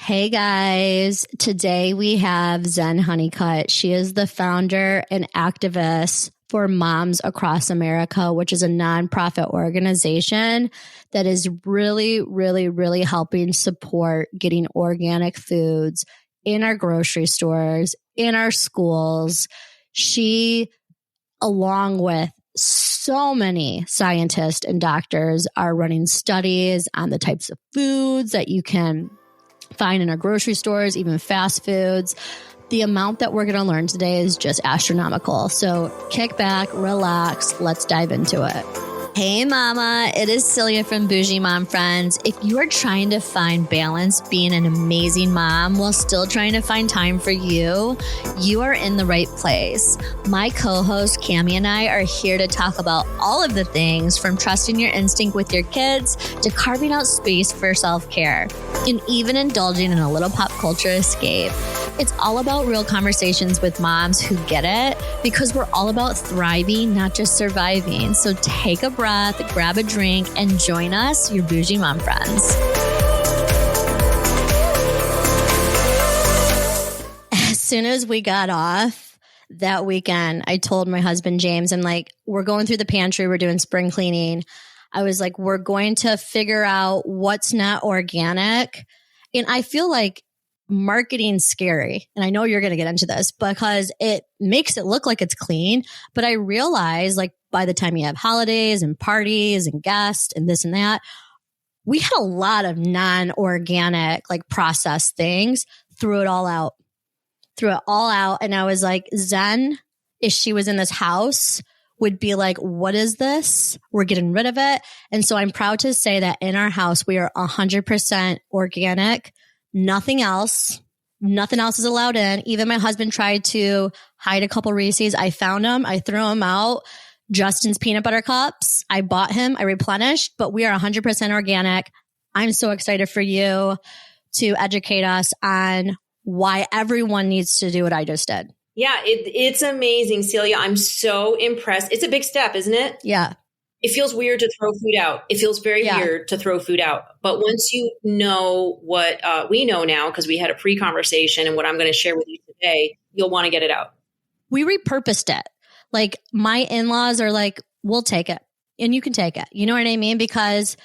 Hey guys, today we have Zen Honeycutt. She is the founder and activist for Moms Across America, which is a nonprofit organization that is really helping support getting organic foods in our grocery stores, in our schools. She, along with so many scientists and doctors, are running studies on the types of foods that you can find in our grocery stores, even fast foods. The amount that we're going to learn today is just astronomical. So kick back, relax, let's dive into it. Hey mama, it is Celia from Bougie Mom Friends. If you are trying to find balance being an amazing mom while still trying to find time for you, you are in the right place. My co-host Cammie and I are here to talk about all of the things from trusting your instinct with your kids to carving out space for self-care and even indulging in a little pop culture escape. It's all about real conversations with moms who get it, because we're all about thriving, not just surviving. So take a breath, grab a drink, and join us, your Bougie Mom Friends. As soon as we got off that weekend, I told my husband, James, I'm like, we're going through the pantry, we're doing spring cleaning. I was like, we're going to figure out what's not organic. And I feel like marketing's scary. And I know you're going to get into this because it makes it look like it's clean. But I realize, like, by the time you have holidays and parties and guests and this and that, we had a lot of non-organic, like, processed things. Threw it all out. And I was like, Zen, if she was in this house, would be like, what is this? We're getting rid of it. And so I'm proud to say that in our house, we are 100% organic. Nothing else is allowed in. Even my husband tried to hide a couple Reese's. I found them. I threw them out. Justin's peanut butter cups, I bought him. I replenished, but we are 100% organic. I'm so excited for you to educate us on why everyone needs to do what I just did. Yeah, it's amazing, Celia. I'm so impressed. It's a big step, isn't it? Yeah. It feels weird to throw food out. It feels very weird to throw food out. But once you know what we know now, because we had a pre-conversation and what I'm going to share with you today, you'll want to get it out. We repurposed it. Like, my in-laws are like, we'll take it and you can take it. You know what I mean? Because,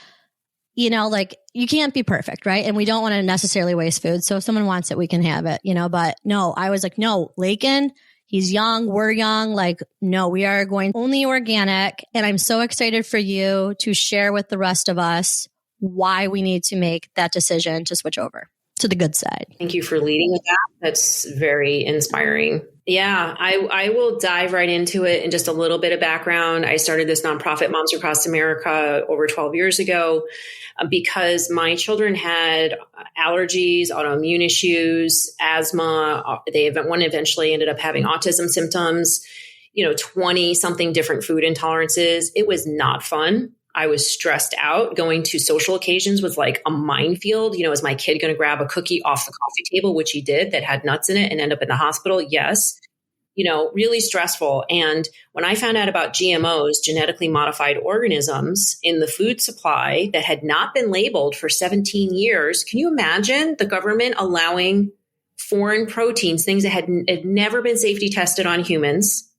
you know, like, you can't be perfect, right? And we don't want to necessarily waste food. So if someone wants it, we can have it, you know, but no, I was like, no, Lakin, he's young. We're young. Like, no, we are going only organic. And I'm so excited for you to share with the rest of us why we need to make that decision to switch over to the good side. Thank you for leading with that. That's very inspiring. Yeah, I will dive right into it in just a little bit of background. I started this nonprofit, Moms Across America, over 12 years ago because my children had allergies, autoimmune issues, asthma. One eventually ended up having autism symptoms, 20 something different food intolerances. It was not fun. I was stressed out. Going to social occasions was like a minefield. Is my kid going to grab a cookie off the coffee table, which he did, that had nuts in it and end up in the hospital? Yes. Really stressful. And when I found out about GMOs, genetically modified organisms, in the food supply that had not been labeled for 17 years, can you imagine the government allowing foreign proteins, things that had never been safety tested on humans,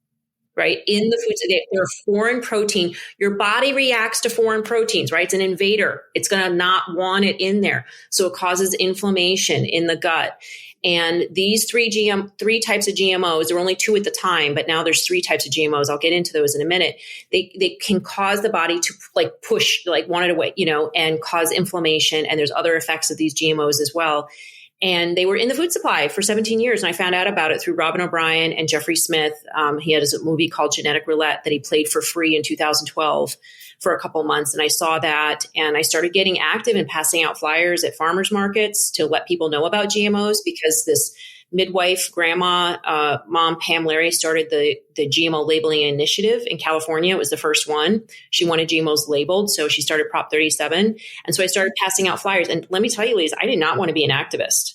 right? In the foods, they're foreign protein. Your body reacts to foreign proteins, right? It's an invader. It's going to not want it in there. So it causes inflammation in the gut. And these three types of GMOs, there were only two at the time, but now there's three types of GMOs. I'll get into those in a minute. They can cause the body to push, want it away, and cause inflammation. And there's other effects of these GMOs as well. And they were in the food supply for 17 years. And I found out about it through Robin O'Brien and Jeffrey Smith. He had a movie called Genetic Roulette that he played for free in 2012 for a couple months. And I saw that, and I started getting active and passing out flyers at farmers markets to let people know about GMOs, because this midwife, grandma, mom, Pam Larry, started the GMO labeling initiative in California. It was the first one. She wanted GMOs labeled, so she started Prop 37. And so I started passing out flyers. And let me tell you, ladies, I did not want to be an activist.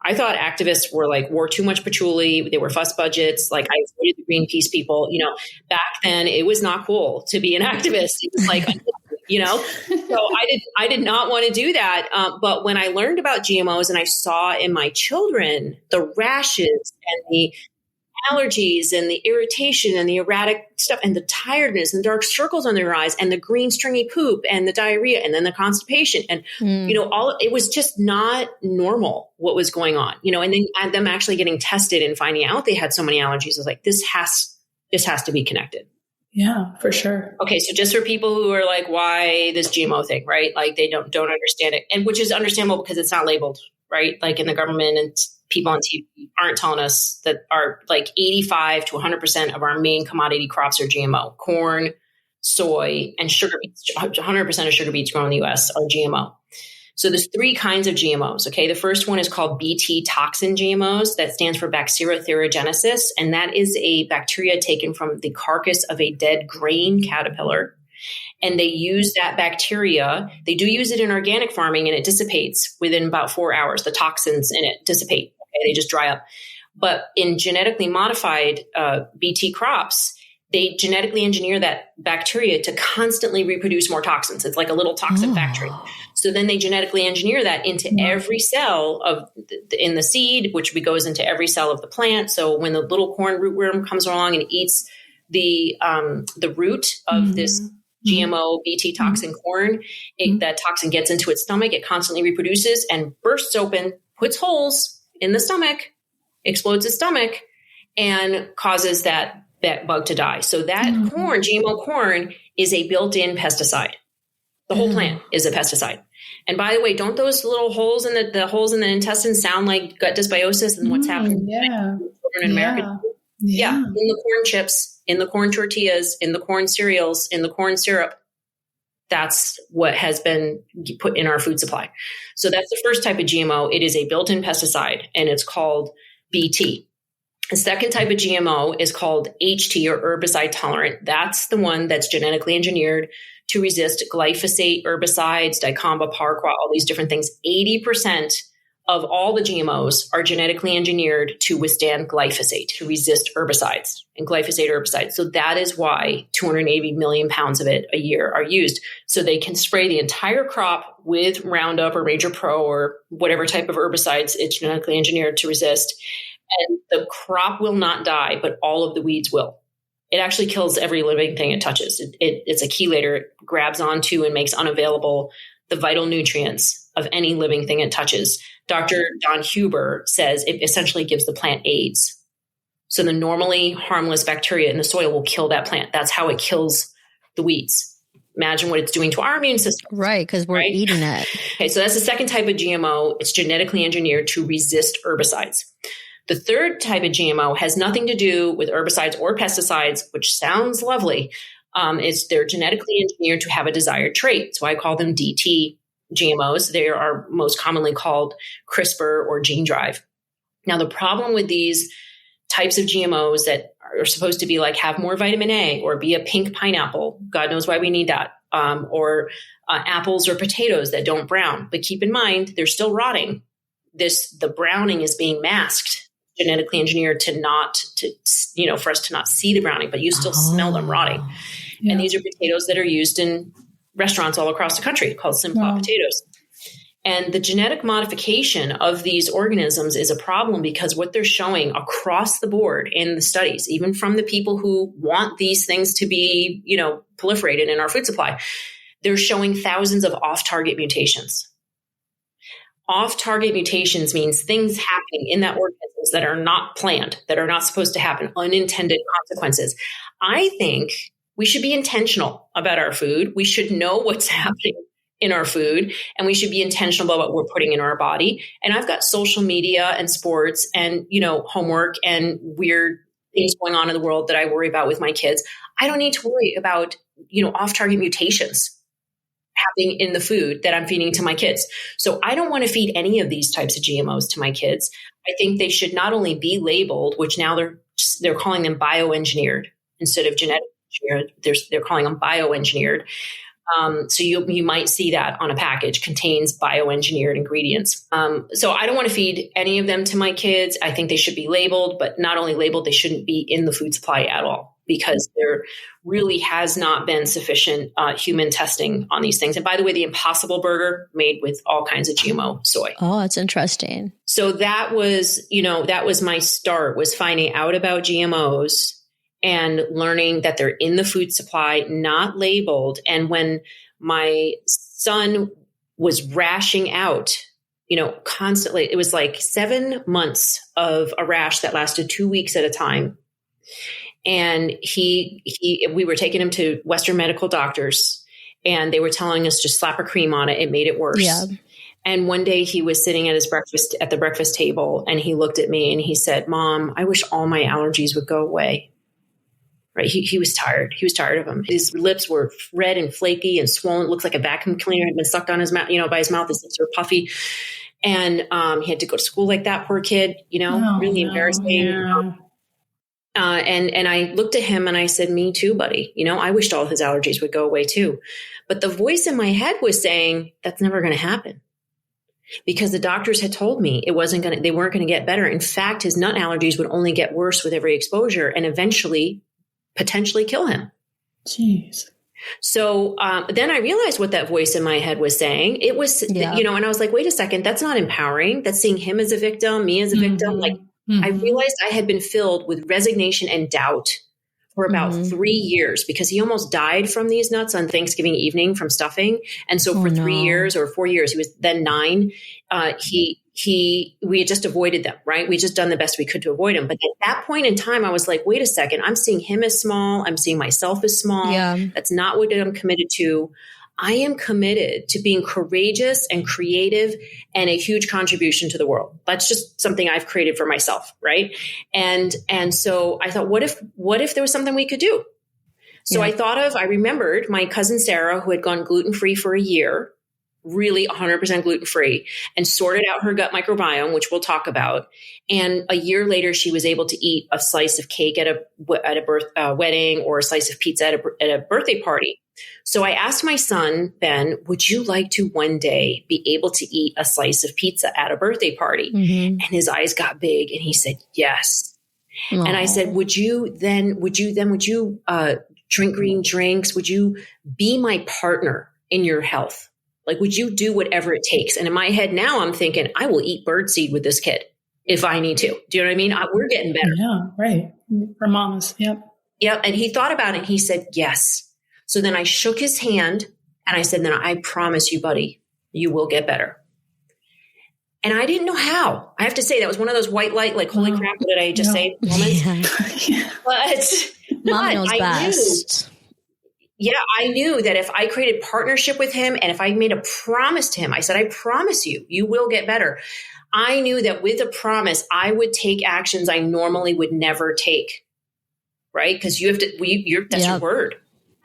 I thought activists wore too much patchouli. They were fuss budgets. I avoided the Greenpeace people. Back then it was not cool to be an activist. It was So I did not want to do that. But when I learned about GMOs and I saw in my children the rashes and the allergies and the irritation and the erratic stuff and the tiredness and dark circles on their eyes and the green stringy poop and the diarrhea and then the constipation and, it was just not normal what was going on, and then them actually getting tested and finding out they had so many allergies. I was like, this has to be connected. Yeah, for sure. Okay. So just for people who are like, why this GMO thing, right? Like they don't understand it, and which is understandable because it's not labeled, right? Like in the government and people on TV aren't telling us that our like 85 to 100% of our main commodity crops are GMO. Corn, soy, and sugar beets. 100% of sugar beets grown in the US are GMO. So there's 3 kinds of GMOs. Okay. The first one is called Bt toxin GMOs. That stands for Bacterotherogenesis. And that is a bacteria taken from the carcass of a dead grain caterpillar. And they use that bacteria. They do use it in organic farming and it dissipates within about 4 hours. The toxins in it dissipate. Okay, they just dry up. But in genetically modified Bt crops, they genetically engineer that bacteria to constantly reproduce more toxins. It's like a little toxin factory. So then they genetically engineer that into every cell in the seed, which goes into every cell of the plant. So when the little corn rootworm comes along and eats the root of this GMO Bt toxin corn, that toxin gets into its stomach. It constantly reproduces and bursts open, puts holes in the stomach, explodes its stomach, and causes that bug to die. So that corn, GMO corn, is a built-in pesticide. The whole plant is a pesticide. And by the way, don't those little holes in the holes in the intestines sound like gut dysbiosis and what's happening to children in America? Yeah. In the corn chips, in the corn tortillas, in the corn cereals, in the corn syrup. That's what has been put in our food supply. So that's the first type of GMO. It is a built-in pesticide and it's called Bt. The second type of GMO is called HT or herbicide tolerant. That's the one that's genetically engineered to resist glyphosate, herbicides, dicamba, paraquat, all these different things. 80% of all the GMOs are genetically engineered to withstand glyphosate, to resist herbicides and glyphosate herbicides. So that is why 280 million pounds of it a year are used. So they can spray the entire crop with Roundup or Major Pro or whatever type of herbicides it's genetically engineered to resist. And the crop will not die, but all of the weeds will. It actually kills every living thing it touches. It's a chelator. It grabs onto and makes unavailable the vital nutrients of any living thing it touches. Dr. Don Huber says it essentially gives the plant AIDS. So the normally harmless bacteria in the soil will kill that plant. That's how it kills the weeds. Imagine what it's doing to our immune system. Right, because we're eating it. Okay, so that's the second type of GMO. It's genetically engineered to resist herbicides. The third type of GMO has nothing to do with herbicides or pesticides, which sounds lovely. They're genetically engineered to have a desired trait. So I call them DT GMOs. They are most commonly called CRISPR or gene drive. Now, the problem with these types of GMOs that are supposed to be like have more vitamin A or be a pink pineapple, God knows why we need that, or apples or potatoes that don't brown. But keep in mind, they're still rotting. The browning is being masked, genetically engineered for us to not see the browning, but you still smell them rotting. Yeah. And these are potatoes that are used in restaurants all across the country called Simplot potatoes. And the genetic modification of these organisms is a problem because what they're showing across the board in the studies, even from the people who want these things to be, proliferated in our food supply, they're showing thousands of off-target mutations. Off-target mutations means things happening in that organisms that are not planned, that are not supposed to happen, unintended consequences. I think we should be intentional about our food. We should know what's happening in our food, and we should be intentional about what we're putting in our body. And I've got social media and sports and, homework and weird things going on in the world that I worry about with my kids. I don't need to worry about, off-target mutations happening in the food that I'm feeding to my kids. So I don't want to feed any of these types of GMOs to my kids. I think they should not only be labeled, which now they're calling them bioengineered instead of genetic engineered. They're calling them bioengineered. So you might see that on a package contains bioengineered ingredients. So I don't want to feed any of them to my kids. I think they should be labeled, but not only labeled, they shouldn't be in the food supply at all. because there really has not been sufficient human testing on these things. And by the way, the Impossible Burger made with all kinds of GMO soy. Oh, that's interesting. So that was, that was my start, was finding out about GMOs and learning that they're in the food supply, not labeled. And when my son was rashing out, constantly, it was like 7 months of a rash that lasted 2 weeks at a time. And we were taking him to Western medical doctors, and they were telling us just slap a cream on it. It made it worse. Yeah. And one day he was sitting at the breakfast table, and he looked at me and he said, "Mom, I wish all my allergies would go away." Right. He was tired. He was tired of them. His lips were red and flaky and swollen. It looked like a vacuum cleaner had been sucked on his mouth, by his mouth. His lips were puffy. And he had to go to school like that, poor kid, really embarrassing. Yeah. And I looked at him and I said, "Me too, buddy. I wished all his allergies would go away too." But the voice in my head was saying, that's never going to happen, because the doctors had told me they weren't going to get better. In fact, his nut allergies would only get worse with every exposure and eventually potentially kill him. Jeez. So then I realized what that voice in my head was saying. It was, and I was like, wait a second, that's not empowering. That's seeing him as a victim, me as a victim. Like, I realized I had been filled with resignation and doubt for about 3 years, because he almost died from these nuts on Thanksgiving evening from stuffing. And so for 3 years or 4 years, he was then 9. We had just avoided them, right? We just done the best we could to avoid them. But at that point in time, I was like, wait a second, I'm seeing him as small. I'm seeing myself as small. Yeah. That's not what I'm committed to. I am committed to being courageous and creative and a huge contribution to the world. That's just something I've created for myself. Right. And so I thought, what if there was something we could do? So I remembered my cousin Sarah, who had gone gluten-free for a year, really 100% gluten-free, and sorted out her gut microbiome, which we'll talk about. And a year later, she was able to eat a slice of cake at a wedding, or a slice of pizza at a birthday party. So I asked my son, Ben, would you like to one day be able to eat a slice of pizza at a birthday party? Mm-hmm. And his eyes got big and he said, yes. Aww. And I said, would you drink green drinks? Would you be my partner in your health? Like, would you do whatever it takes? And in my head now, I'm thinking, I will eat birdseed with this kid if I need to. Do you know what I mean? We're getting better. Yeah, right. For mamas. Yep. Yep. And he thought about it and he said, yes. So then I shook his hand and I said, then I promise you, buddy, you will get better. And I didn't know how. I have to say, that was one of those white light, like, holy crap, what did I just say moments? Yeah. But Mom knows best. I knew that if I created partnership with him and if I made a promise to him, I said, I promise you, you will get better. I knew that with a promise, I would take actions I normally would never take. Right? Because you have to, that's your word.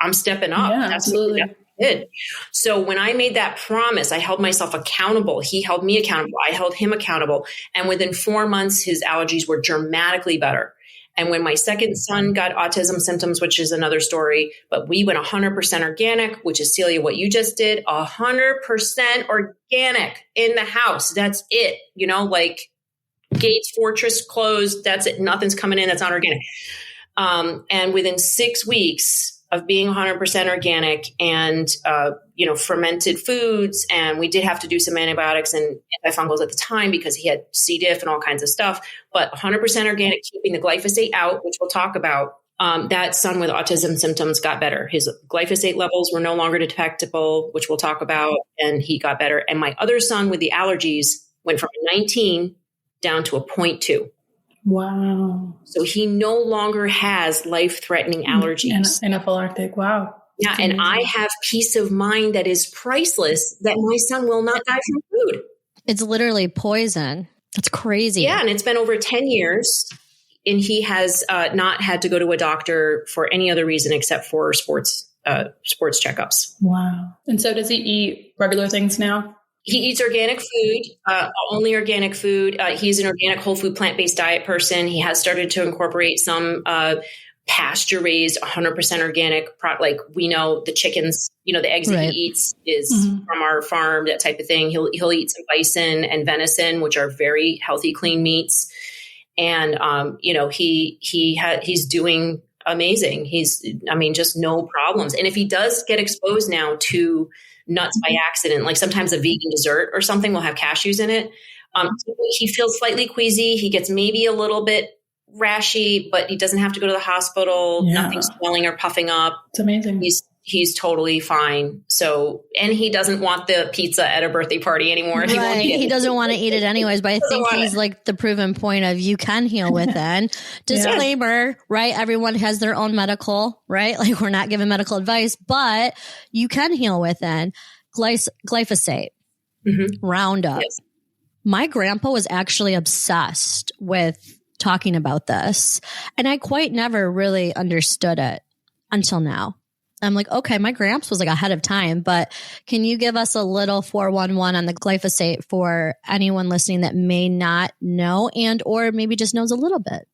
I'm stepping up. Yeah, absolutely. That's what I did. So when I made that promise, I held myself accountable. He held me accountable. I held him accountable. And within 4 months, his allergies were dramatically better. And when my second son got autism symptoms, which is another story, but we went 100% organic, which is, Celia, what you just did, 100% organic in the house. That's it. Like Gates Fortress closed. That's it. Nothing's coming in that's not organic. And within 6 weeks of being 100% organic and, fermented foods, and we did have to do some antibiotics and antifungals at the time because he had C. diff and all kinds of stuff, but 100% organic, keeping the glyphosate out, which we'll talk about. That son with autism symptoms got better. His glyphosate levels were no longer detectable, which we'll talk about, and he got better. And my other son with the allergies went from 19 down to a 0.2. Wow. So he no longer has life-threatening allergies. Anaphylactic. Wow. Yeah. And I have peace of mind that is priceless, that my son will not die from food. It's literally poison. That's crazy. Yeah. And it's been over 10 years. And he has not had to go to a doctor for any other reason except for sports checkups. Wow. And so does he eat regular things now? He eats organic food, only organic food. He's an organic, whole food, plant-based diet person. He has started to incorporate some pasture-raised, 100% organic. Like, we know the chickens, the eggs that he eats is from our farm, that type of thing. He'll eat some bison and venison, which are very healthy, clean meats. And, he's doing amazing. Just no problems. And if he does get exposed now to nuts by accident, like sometimes a vegan dessert or something will have cashews in it, he feels slightly queasy. He gets maybe a little bit rashy, but he doesn't have to go to the hospital. Yeah. Nothing's swelling or puffing up. It's amazing. He's totally fine. So, and he doesn't want the pizza at a birthday party anymore. Right. He doesn't want to eat it anyways, but I think he's like the proven point of you can heal within. Disclaimer, right? Everyone has their own medical, right? Like we're not giving medical advice, but you can heal within. Glyphosate, Roundup. Yes. My grandpa was actually obsessed with talking about this, and I quite never really understood it until now. I'm like, okay, my gramps was like ahead of time, but can you give us a little 411 on the glyphosate for anyone listening that may not know and or maybe just knows a little bit?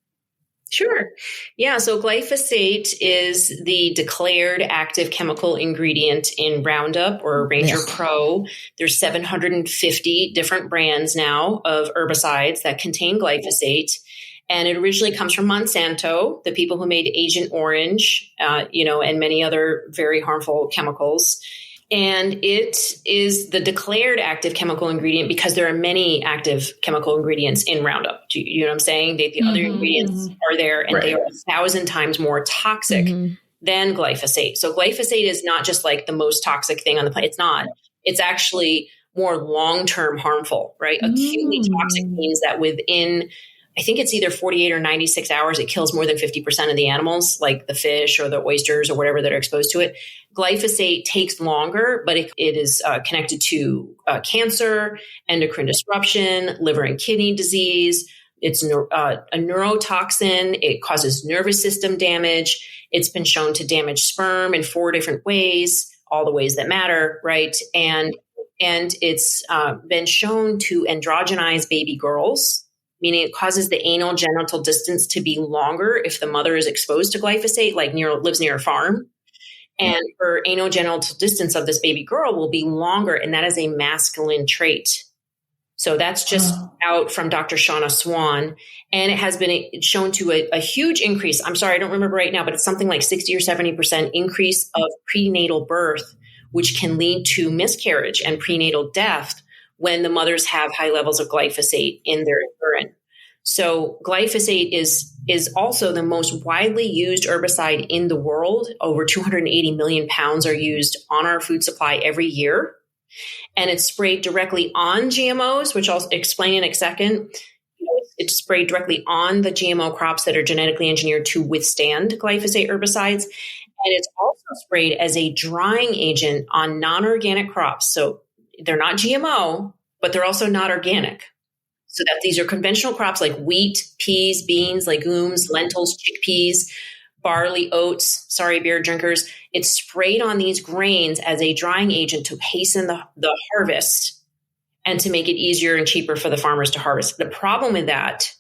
Sure. Yeah. So glyphosate is the declared active chemical ingredient in Roundup or Ranger Pro. There's 750 different brands now of herbicides that contain glyphosate. And it originally comes from Monsanto, the people who made Agent Orange, and many other very harmful chemicals. And it is the declared active chemical ingredient because there are many active chemical ingredients in Roundup. Do you know what I'm saying? The other ingredients are there, and they are 1,000 times more toxic than glyphosate. So glyphosate is not just like the most toxic thing on the planet. It's not. It's actually more long-term harmful, right? Acutely toxic means that within, I think it's either 48 or 96 hours, it kills more than 50% of the animals, like the fish or the oysters or whatever that are exposed to it. Glyphosate takes longer, but it is connected to cancer, endocrine disruption, liver and kidney disease. It's a neurotoxin. It causes nervous system damage. It's been shown to damage sperm in 4 different ways, all the ways that matter, right? And it's been shown to androgenize baby girls, meaning it causes the anal genital distance to be longer if the mother is exposed to glyphosate, like lives near a farm. And her anal genital distance of this baby girl will be longer, and that is a masculine trait. So that's just out from Dr. Shauna Swan. And it has been shown to a huge increase. I'm sorry, I don't remember right now, but it's something like 60 or 70% increase of prenatal birth, which can lead to miscarriage and prenatal death when the mothers have high levels of glyphosate in their urine. So glyphosate is also the most widely used herbicide in the world. Over 280 million pounds are used on our food supply every year. And it's sprayed directly on GMOs, which I'll explain in a second. It's sprayed directly on the GMO crops that are genetically engineered to withstand glyphosate herbicides. And it's also sprayed as a drying agent on non-organic crops. So they're not GMO, but they're also not organic. So that these are conventional crops like wheat, peas, beans, legumes, lentils, chickpeas, barley, oats. Sorry, beer drinkers. It's sprayed on these grains as a drying agent to hasten the harvest and to make it easier and cheaper for the farmers to harvest. The problem with that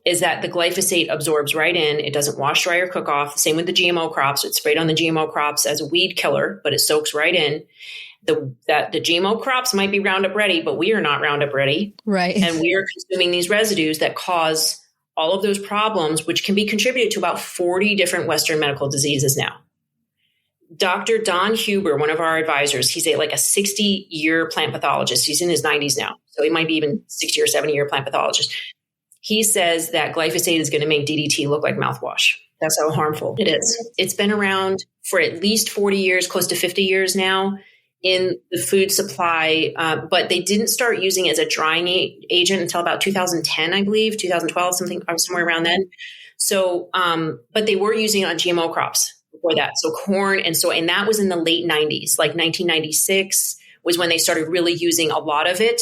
is that the glyphosate absorbs right in. It doesn't wash, dry, or cook off. Same with the GMO crops. It's sprayed on the GMO crops as a weed killer, but it soaks right in. The GMO crops might be Roundup ready, but we are not Roundup ready. Right. And we are consuming these residues that cause all of those problems, which can be contributed to about 40 different Western medical diseases now. Dr. Don Huber, one of our advisors, he's a 60-year plant pathologist. He's in his 90s now. So he might be even 60 or 70-year plant pathologist. He says that glyphosate is going to make DDT look like mouthwash. That's how harmful it is. It's been around for at least 40 years, close to 50 years now in the food supply, but they didn't start using it as a drying agent until about 2010, I believe, 2012, somewhere around then. So, but they were using it on GMO crops before that. So corn and soy, and that was in the late 90s, like 1996 was when they started really using a lot of it,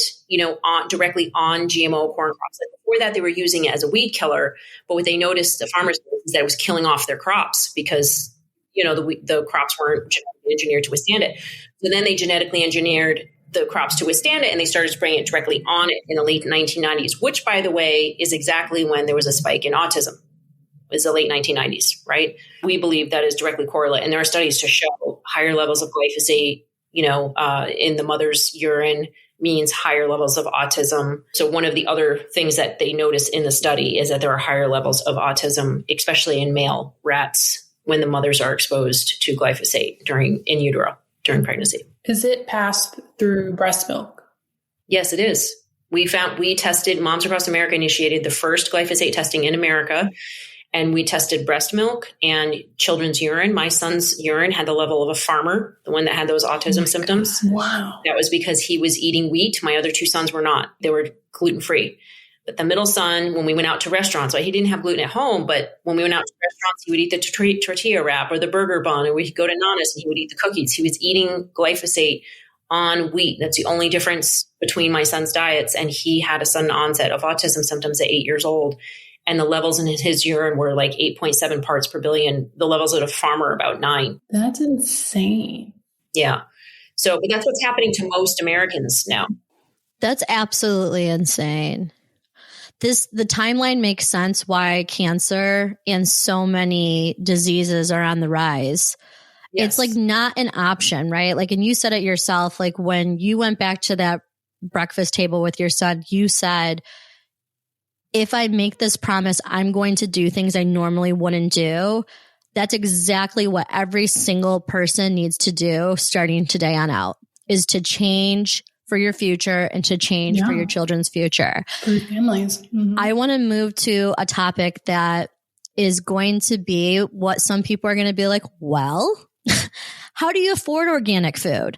directly on GMO corn crops. Like before that, they were using it as a weed killer, but what they noticed, the farmers, is that it was killing off their crops because, the crops weren't genetically engineered to withstand it. So then they genetically engineered the crops to withstand it, and they started spraying it directly on it in the late 1990s, which, by the way, is exactly when there was a spike in autism. It was the late 1990s, right? We believe that is directly correlate. And there are studies to show higher levels of glyphosate, in the mother's urine means higher levels of autism. So one of the other things that they noticed in the study is that there are higher levels of autism, especially in male rats, when the mothers are exposed to glyphosate in utero during pregnancy. Is it passed through breast milk? Yes, it is. We tested, Moms Across America initiated the first glyphosate testing in America, and we tested breast milk and children's urine. My son's urine had the level of a farmer, the one that had those autism symptoms. God. Wow. That was because he was eating wheat. My other two sons were not. They were gluten-free. But the middle son, when we went out to restaurants, he didn't have gluten at home, but when we went out to restaurants, he would eat the tortilla wrap or the burger bun, or we could go to Nana's and he would eat the cookies. He was eating glyphosate on wheat. That's the only difference between my son's diets. And he had a sudden onset of autism symptoms at 8 years old. And the levels in his urine were like 8.7 parts per billion. The levels at a farmer are about 9. That's insane. Yeah. But that's what's happening to most Americans now. That's absolutely insane. The timeline makes sense why cancer and so many diseases are on the rise. Yes. It's like not an option, right? Like, and you said it yourself, like when you went back to that breakfast table with your son, you said, if I make this promise, I'm going to do things I normally wouldn't do. That's exactly what every single person needs to do starting today on out, is to change for your future and to change for your children's future. For your families. Mm-hmm. I want to move to a topic that is going to be what some people are going to be like, well, how do you afford organic food?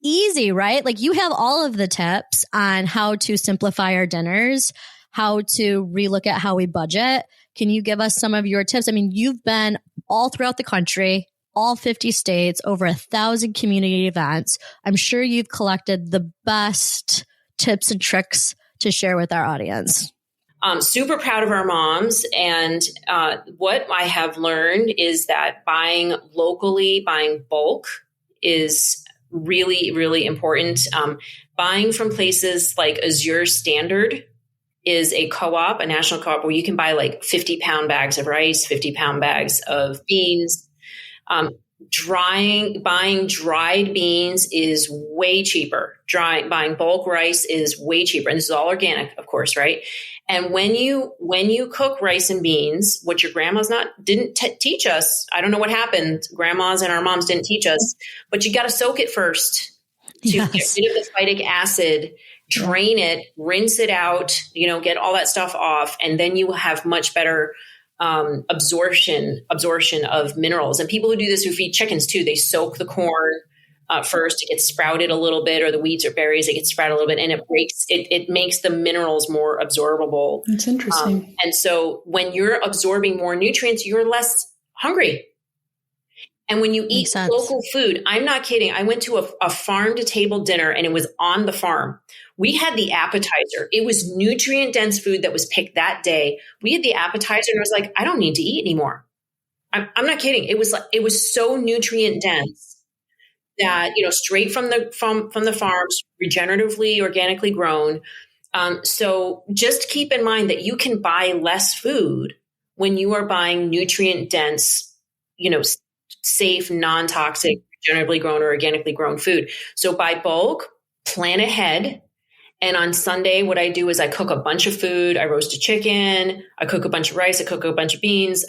Easy, right? Like you have all of the tips on how to simplify our dinners, how to relook at how we budget. Can you give us some of your tips? I mean, you've been all throughout the country, all 50 states, over 1,000 community events. I'm sure you've collected the best tips and tricks to share with our audience. I'm super proud of our moms. And what I have learned is that buying locally, buying bulk is really, really important. Buying from places like Azure Standard is a co-op, a national co-op, where you can buy like 50-pound bags of rice, 50-pound bags of beans. Buying dried beans is way cheaper. Buying bulk rice is way cheaper. And this is all organic, of course, right? And when you cook rice and beans, what your grandmas didn't teach us, I don't know what happened. Grandmas and our moms didn't teach us, but you got to soak it first to get rid of the phytic acid, drain it, rinse it out, get all that stuff off. And then you have much better absorption of minerals. And people who do this, who feed chickens too, they soak the corn first. It gets sprouted a little bit, or the weeds or berries, it gets sprouted a little bit, and it makes the minerals more absorbable. That's interesting. And so when you're absorbing more nutrients, you're less hungry. And when you eat local food, I'm not kidding. I went to a farm to table dinner, and it was on the farm. We had the appetizer. It was nutrient dense food that was picked that day. We had the appetizer, and I was like, I don't need to eat anymore. I'm not kidding. It was so nutrient dense that, straight from the farms, regeneratively, organically grown. So just keep in mind that you can buy less food when you are buying nutrient dense, safe, non-toxic, regeneratively grown or organically grown food. So buy bulk, plan ahead. And on Sunday, what I do is I cook a bunch of food. I roast a chicken. I cook a bunch of rice. I cook a bunch of beans.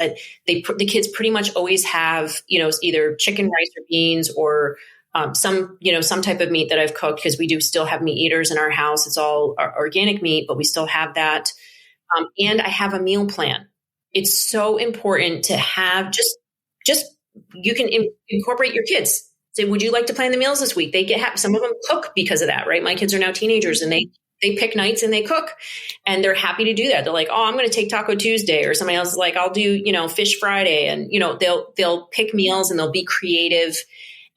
The kids pretty much always have, either chicken, rice, or beans, or some type of meat that I've cooked, because we do still have meat eaters in our house. It's all organic meat, but we still have that. And I have a meal plan. It's so important to have just you can incorporate your kids. Say, would you like to plan the meals this week? They some of them cook because of that, right? My kids are now teenagers, and they pick nights and they cook, and they're happy to do that. They're like, oh, I'm going to take Taco Tuesday, or somebody else is like, I'll do, Fish Friday. And, they'll pick meals, and they'll be creative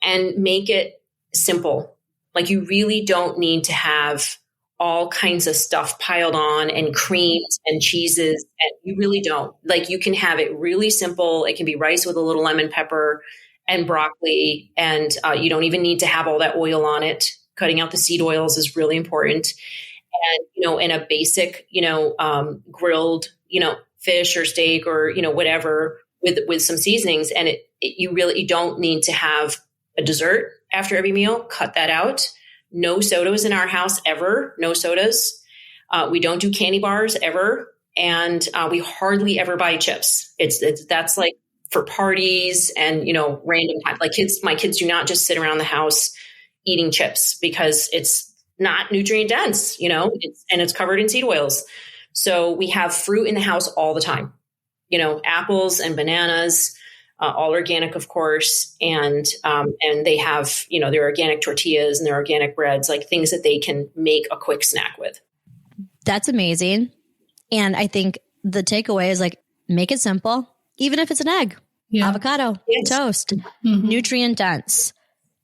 and make it simple. Like, you really don't need to have all kinds of stuff piled on, and creams and cheeses. And you really don't. Like, you can have it really simple. It can be rice with a little lemon pepper and broccoli. And you don't even need to have all that oil on it. Cutting out the seed oils is really important. And, in a basic, grilled, fish or steak or, whatever with some seasonings. And you don't need to have a dessert after every meal. Cut that out. No sodas in our house ever. No sodas. We don't do candy bars ever. And we hardly ever buy chips. That's like for parties and, random time. Like my kids do not just sit around the house eating chips because it's not nutrient dense, and it's covered in seed oils. So we have fruit in the house all the time, apples and bananas, all organic, of course. And they have, their organic tortillas and their organic breads, like things that they can make a quick snack with. That's amazing. And I think the takeaway is like, make it simple, even if it's an egg, avocado, toast, nutrient dense.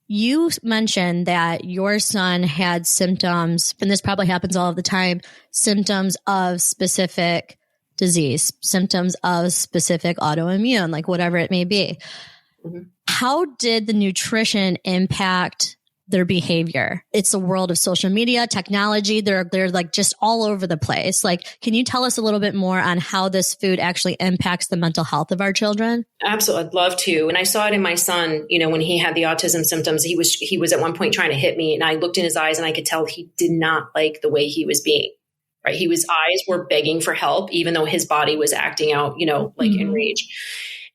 You mentioned that your son had symptoms, and this probably happens all of the time, symptoms of specific disease, symptoms of specific autoimmune, like whatever it may be. Mm-hmm. How did the nutrition impact their behavior? It's the world of social media, technology. They're like just all over the place. Like, can you tell us a little bit more on how this food actually impacts the mental health of our children? Absolutely. I'd love to. And I saw it in my son, when he had the autism symptoms, he was at one point trying to hit me, and I looked in his eyes and I could tell he did not like the way he was being, right? His eyes were begging for help, even though his body was acting out, like in rage.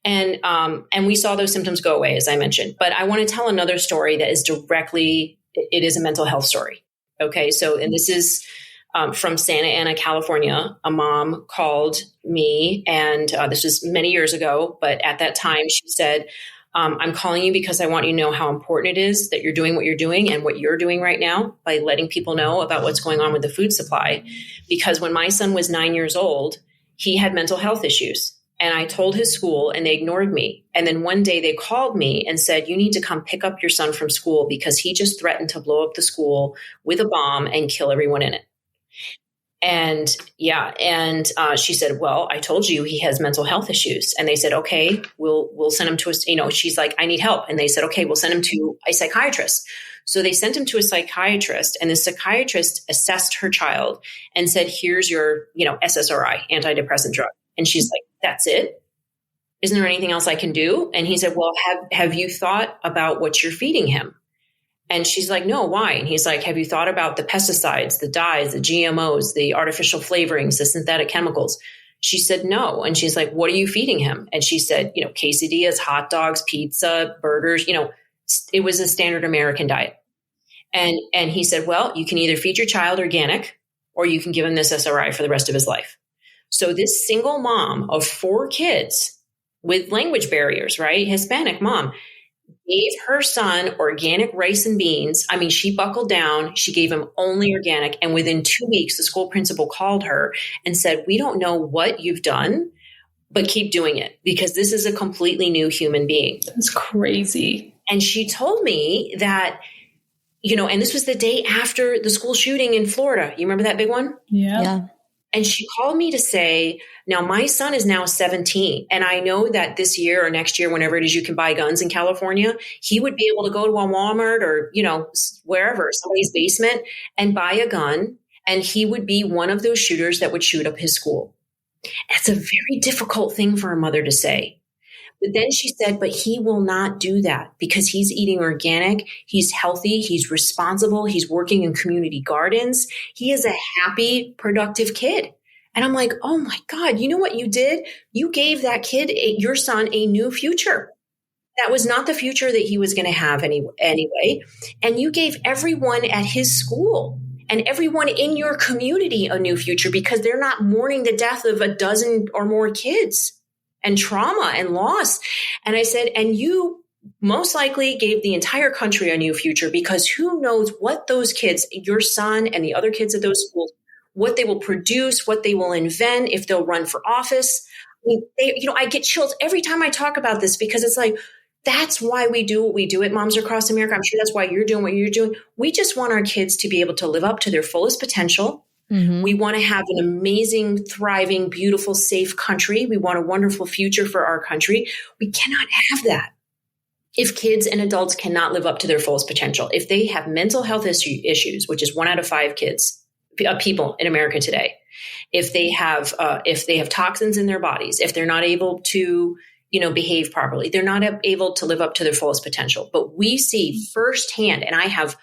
And we saw those symptoms go away, as I mentioned. But I want to tell another story that is it is a mental health story. Okay. So, and this is from Santa Ana, California. A mom called me, and this was many years ago. But at that time, she said, I'm calling you because I want you to know how important it is that you're doing what you're doing and what you're doing right now by letting people know about what's going on with the food supply. Because when my son was 9 years old, he had mental health issues. And I told his school and they ignored me. And then one day they called me and said, you need to come pick up your son from school because he just threatened to blow up the school with a bomb and kill everyone in it. And she said, well, I told you he has mental health issues. And they said, okay, we'll send him to she's like, I need help. And they said, okay, we'll send him to a psychiatrist. So they sent him to a psychiatrist, and the psychiatrist assessed her child and said, here's your, SSRI, antidepressant drug. And she's like, that's it? Isn't there anything else I can do? And he said, well, have you thought about what you're feeding him? And she's like, no, why? And he's like, have you thought about the pesticides, the dyes, the GMOs, the artificial flavorings, the synthetic chemicals? She said, no. And she's like, what are you feeding him? And she said, quesadillas, hot dogs, pizza, burgers, it was a standard American diet. And he said, well, you can either feed your child organic or you can give him this SRI for the rest of his life. So this single mom of 4 kids with language barriers, right? Hispanic mom, gave her son organic rice and beans. I mean, she buckled down. She gave him only organic. And within 2 weeks, the school principal called her and said, we don't know what you've done, but keep doing it because this is a completely new human being. That's crazy. And she told me that, and this was the day after the school shooting in Florida. You remember that big one? Yeah. And she called me to say, now my son is now 17. And I know that this year or next year, whenever it is you can buy guns in California, he would be able to go to a Walmart or, wherever, somebody's basement and buy a gun. And he would be one of those shooters that would shoot up his school. That's a very difficult thing for a mother to say. But then she said, but he will not do that because he's eating organic. He's healthy. He's responsible. He's working in community gardens. He is a happy, productive kid. And I'm like, oh my God, you know what you did? You gave that kid, your son, a new future. That was not the future that he was going to have anyway. And you gave everyone at his school and everyone in your community a new future because they're not mourning the death of a dozen or more kids. And trauma and loss. And I said, and you most likely gave the entire country a new future because who knows what those kids, your son and the other kids at those schools, what they will produce, what they will invent, if they'll run for office. I mean, I get chills every time I talk about this because it's like, that's why we do what we do at Moms Across America. I'm sure that's why you're doing what you're doing. We just want our kids to be able to live up to their fullest potential. Mm-hmm. We want to have an amazing, thriving, beautiful, safe country. We want a wonderful future for our country. We cannot have that if kids and adults cannot live up to their fullest potential. If they have mental health issues, which is 1 out of 5 people in America today, if they have toxins in their bodies, if they're not able to, behave properly, they're not able to live up to their fullest potential. But we see firsthand, and I have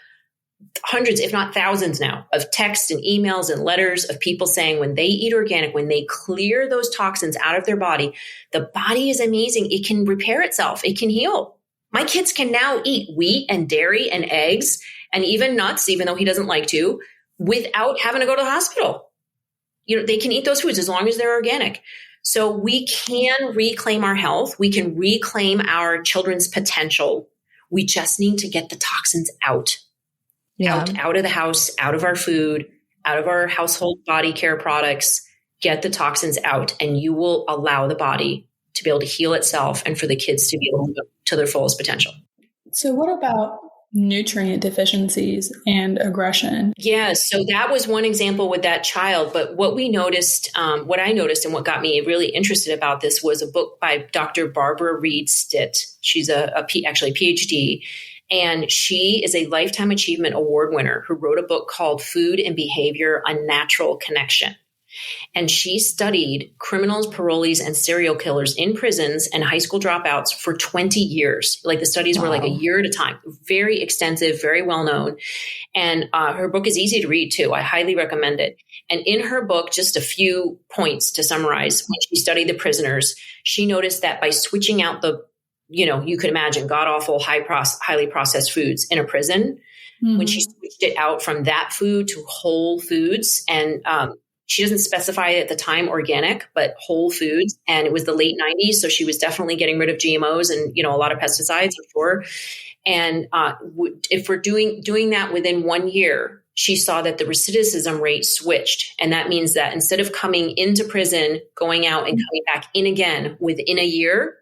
hundreds, if not thousands now, of texts and emails and letters of people saying when they eat organic, when they clear those toxins out of their body, the body is amazing. It can repair itself. It can heal. My kids can now eat wheat and dairy and eggs and even nuts, even though he doesn't like to, without having to go to the hospital. They can eat those foods as long as they're organic. So we can reclaim our health. We can reclaim our children's potential. We just need to get the toxins out. Out of the house, out of our food, out of our household body care products. Get the toxins out, and you will allow the body to be able to heal itself and for the kids to be able to go to their fullest potential. So what about nutrient deficiencies and aggression? Yeah, so that was one example with that child. But what we noticed, what I noticed and what got me really interested about this was a book by Dr. Barbara Reed Stitt. She's actually a PhD. And she is a Lifetime Achievement Award winner who wrote a book called Food and Behavior: A Natural Connection. And she studied criminals, parolees, and serial killers in prisons and high school dropouts for 20 years. Like the studies were like a year at a time. Very extensive, very well known. And her book is easy to read too. I highly recommend it. And in her book, just a few points to summarize, when she studied the prisoners, she noticed that by switching out you could imagine god-awful, highly processed foods in a prison, when she switched it out from that food to whole foods, and she doesn't specify at the time organic, but whole foods. And it was the late 90s. So she was definitely getting rid of GMOs and, a lot of pesticides, I'm sure. And if we're doing that within 1 year, she saw that the recidivism rate switched. And that means that instead of coming into prison, going out and coming back in again within a year,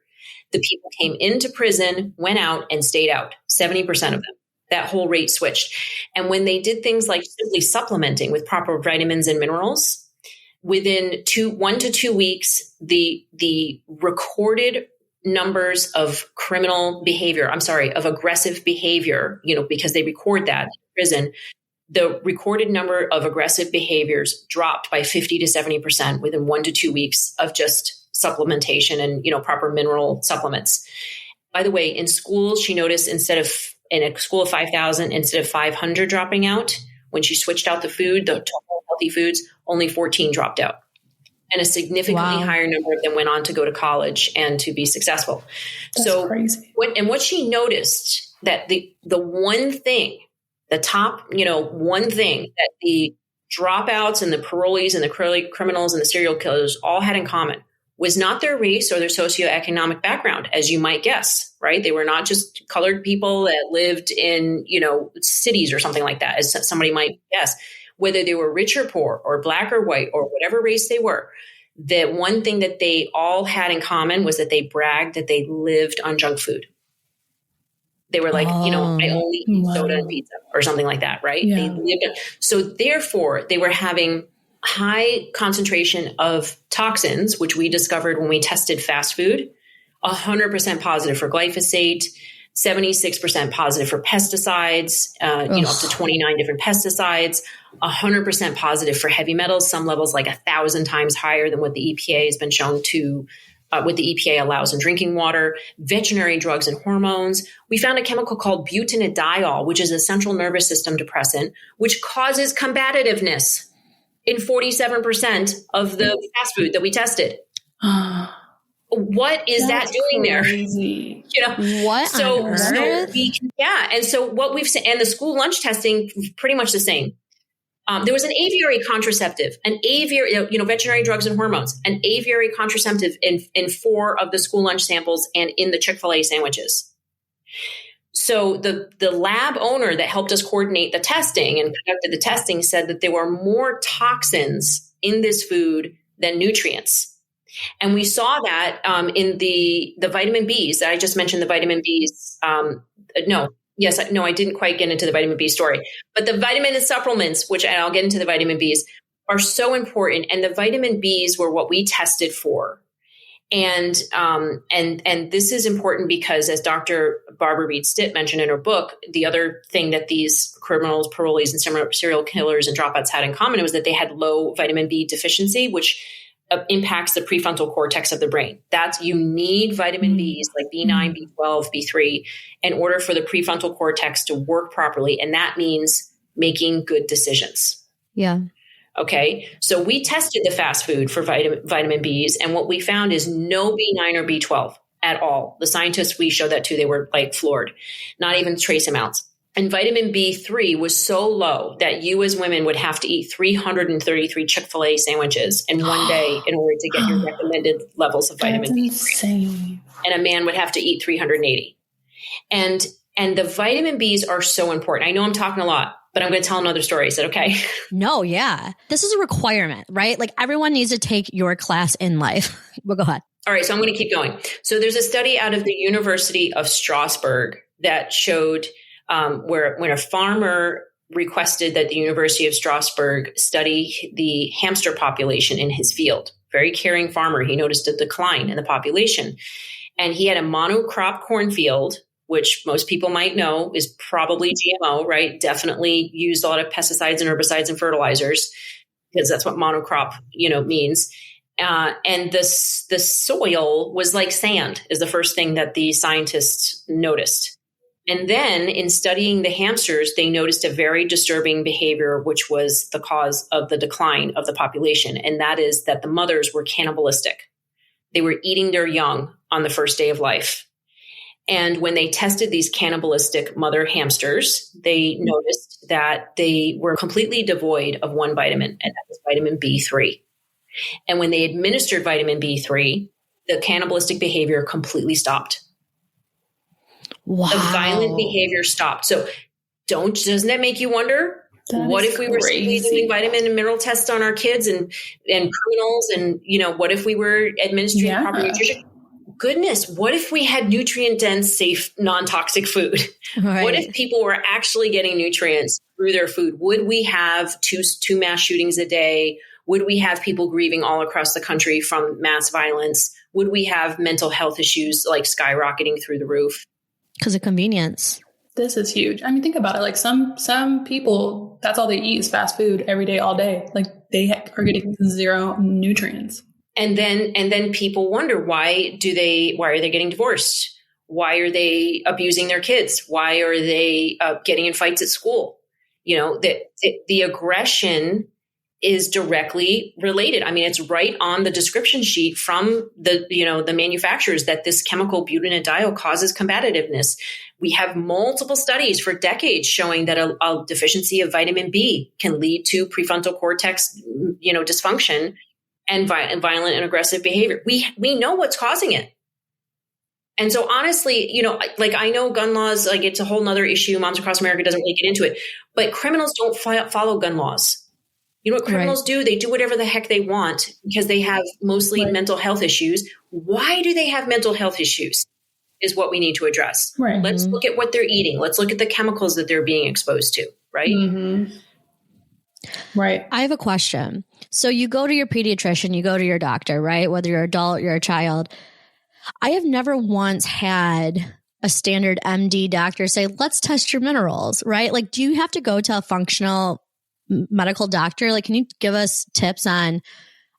the people came into prison, went out, and stayed out, 70% of them. That whole rate switched. And when they did things like simply supplementing with proper vitamins and minerals, within 1 to 2 weeks, the recorded numbers of of aggressive behavior, because they record that in prison, the recorded number of aggressive behaviors dropped by 50 to 70% within 1 to 2 weeks of just supplementation and, proper mineral supplements. By the way, in schools, she noticed in a school of 5,000, instead of 500 dropping out, when she switched out the food, the total healthy foods, only 14 dropped out. And a significantly higher number of them went on to go to college and to be successful. That's crazy. What she noticed, that the one thing, the top, one thing that the dropouts and the parolees and the criminals and the serial killers all had in common was not their race or their socioeconomic background, as you might guess, right? They were not just colored people that lived in, cities or something like that, as somebody might guess. Whether they were rich or poor or black or white or whatever race they were, the one thing that they all had in common was that they bragged that they lived on junk food. They were like, I only eat soda and pizza or something like that, right? Yeah. They lived so therefore, they were having high concentration of toxins, which we discovered when we tested fast food, 100% positive for glyphosate, 76% positive for pesticides, up to 29 different pesticides, 100% positive for heavy metals, some levels like 1,000 times higher than what the EPA has been shown to, what the EPA allows in drinking water, veterinary drugs and hormones. We found a chemical called butanediol, which is a central nervous system depressant, which causes combativeness in 47% of the fast food that we tested. What is that doing crazy. there? What on earth? And so what we've seen, and the school lunch testing, pretty much the same. There was an aviary contraceptive, veterinary drugs and hormones, an aviary contraceptive in 4 of the school lunch samples and in the Chick-fil-A sandwiches. So the lab owner that helped us coordinate the testing and conducted the testing said that there were more toxins in this food than nutrients. And we saw that in the vitamin Bs that I just mentioned, the vitamin Bs. I didn't quite get into the vitamin B story, but the vitamin and supplements, which I'll get into the vitamin Bs, are so important. And the vitamin Bs were what we tested for. And this is important because, as Dr. Barbara Reed Stitt mentioned in her book, the other thing that these criminals, parolees, and serial killers and dropouts had in common was that they had low vitamin B deficiency, which impacts the prefrontal cortex of the brain. You need vitamin Bs like B9, B12, B3 in order for the prefrontal cortex to work properly. And that means making good decisions. Yeah. Okay. So we tested the fast food for vitamin Bs, and what we found is no B9 or B12 at all. The scientists we showed that to, they were like floored, not even trace amounts. And vitamin B3 was so low that you as women would have to eat 333 Chick-fil-A sandwiches in one day in order to get your recommended levels of vitamin B3. Insane. And a man would have to eat 380. And the vitamin Bs are so important. I know I'm talking a lot, but I'm going to tell another story. Is that okay? No, yeah. This is a requirement, right? Like everyone needs to take your class in life. Well, go ahead. All right. So I'm going to keep going. So there's a study out of the University of Strasbourg that showed where when a farmer requested that the University of Strasbourg study the hamster population in his field, very caring farmer, he noticed a decline in the population. And he had a monocrop cornfield, which most people might know is probably GMO, right? Definitely used a lot of pesticides and herbicides and fertilizers, because that's what monocrop, means. And the soil was like sand, is the first thing that the scientists noticed. And then in studying the hamsters, they noticed a very disturbing behavior, which was the cause of the decline of the population. And that is that the mothers were cannibalistic. They were eating their young on the first day of life. And when they tested these cannibalistic mother hamsters, they noticed that they were completely devoid of one vitamin, and that was vitamin B3. And when they administered vitamin B3, the cannibalistic behavior completely stopped. Wow. The violent behavior stopped. So doesn't that make you wonder? What if we were doing vitamin and mineral tests on our kids and criminals? And, what if we were administering proper nutrition? Goodness, what if we had nutrient-dense, safe, non-toxic food? Right. What if people were actually getting nutrients through their food? Would we have two mass shootings a day? Would we have people grieving all across the country from mass violence? Would we have mental health issues like skyrocketing through the roof? Because of convenience. This is huge. I mean, think about it. Like some people, that's all they eat is fast food every day, all day. Like they are getting zero nutrients. And then people wonder, why are they getting divorced? Why are they abusing their kids? Why are they getting in fights at school? The aggression is directly related. I mean, it's right on the description sheet from the manufacturers that this chemical butadiene causes combativeness. We have multiple studies for decades showing that a deficiency of vitamin B can lead to prefrontal cortex, dysfunction and violent and aggressive behavior. We know what's causing it. And so honestly, I know gun laws, like it's a whole nother issue. Moms Across America doesn't really get into it, but criminals don't follow gun laws. You know what criminals do? They do whatever the heck they want because they have mostly mental health issues. Why do they have mental health issues is what we need to address. Right. Let's look at what they're eating. Let's look at the chemicals that they're being exposed to, right? Mm-hmm. Right. I have a question. So you go to your pediatrician, you go to your doctor, right? Whether you're an adult, you're a child. I have never once had a standard MD doctor say, let's test your minerals, right? Like, do you have to go to a functional medical doctor? Like, can you give us tips on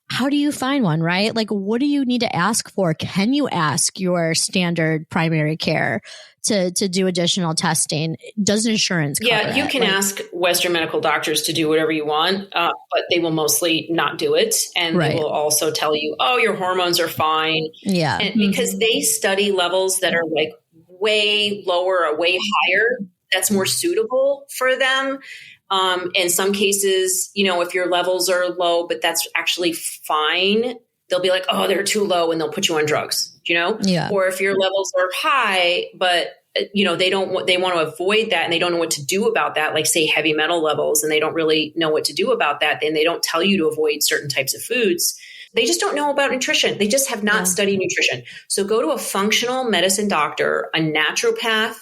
how do you find one, right? Like, what do you need to ask for? Can you ask your standard primary care to do additional testing? Does insurance cover Yeah, you it? can ask Western medical doctors to do whatever you want, but they will mostly not do it. And they will also tell you, oh, your hormones are fine. Yeah. And because they study levels that are like way lower or way higher, that's more suitable for them. In some cases, if your levels are low, but that's actually fine, they'll be like, oh, they're too low, and they'll put you on drugs, Yeah. Or if your levels are high, but they want to avoid that and they don't know what to do about that, like say heavy metal levels, and they don't really know what to do about that. Then they don't tell you to avoid certain types of foods. They just don't know about nutrition. They just have not studied nutrition. So go to a functional medicine doctor, a naturopath,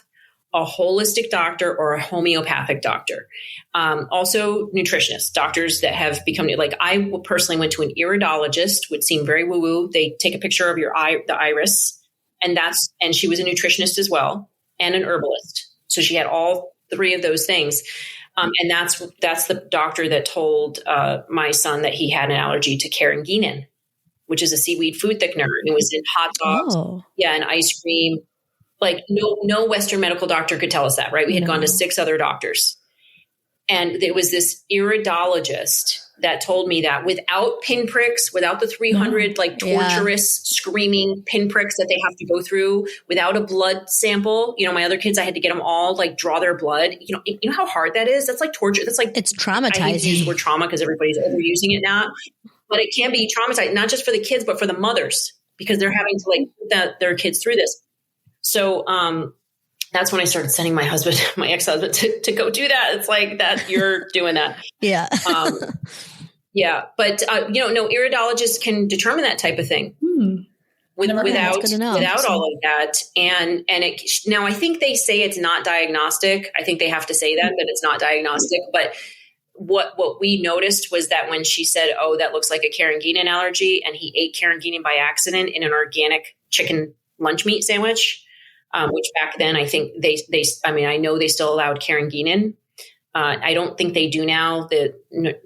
a holistic doctor, or a homeopathic doctor. Also nutritionists, doctors that have become, like I personally went to an iridologist, would seem very woo-woo. They take a picture of your eye, the iris, and she was a nutritionist as well, and an herbalist. So she had all three of those things. And that's the doctor that told my son that he had an allergy to carrageenan, which is a seaweed food thickener. It was in hot dogs, and ice cream. Like no Western medical doctor could tell us that, right? We had gone to 6 other doctors. And there was this iridologist that told me that without pinpricks, without the 300 like torturous screaming pinpricks that they have to go through, without a blood sample, my other kids, I had to get them all like draw their blood. You know how hard that is? That's like torture. That's like, it's traumatizing. I hate to use the word trauma because everybody's overusing it now, but it can be traumatizing, not just for the kids, but for the mothers, because they're having to like put their kids through this. So, that's when I started sending my ex-husband to go do that. It's like that you're doing that. Yeah. Yeah. But, no iridologists can determine that type of thing without all of that. And now I think they say it's not diagnostic. I think they have to say that it's not diagnostic, but what we noticed was that when she said, "Oh, that looks like a carrageenan allergy," and he ate carrageenan by accident in an organic chicken lunch meat sandwich, which back then I think I know they still allowed carrageenan. I don't think they do now. The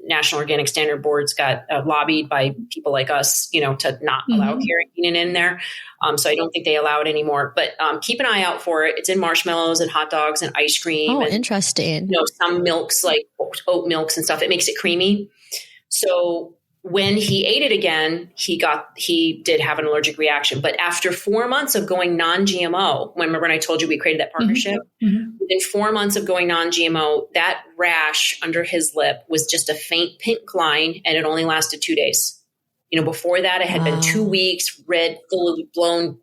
National Organic Standard Boards got lobbied by people like us, to not allow carrageenan in there. So I don't think they allow it anymore. But keep an eye out for it. It's in marshmallows and hot dogs and ice cream. Oh, and, interesting. some milks like oat milks and stuff. It makes it creamy. So when he ate it again, he did have an allergic reaction. But after 4 months of going non-GMO, remember when I told you we created that partnership? Within 4 months of going non-GMO, that rash under his lip was just a faint pink line, and it only lasted 2 days. Before that, it had been 2 weeks, red, full of blown,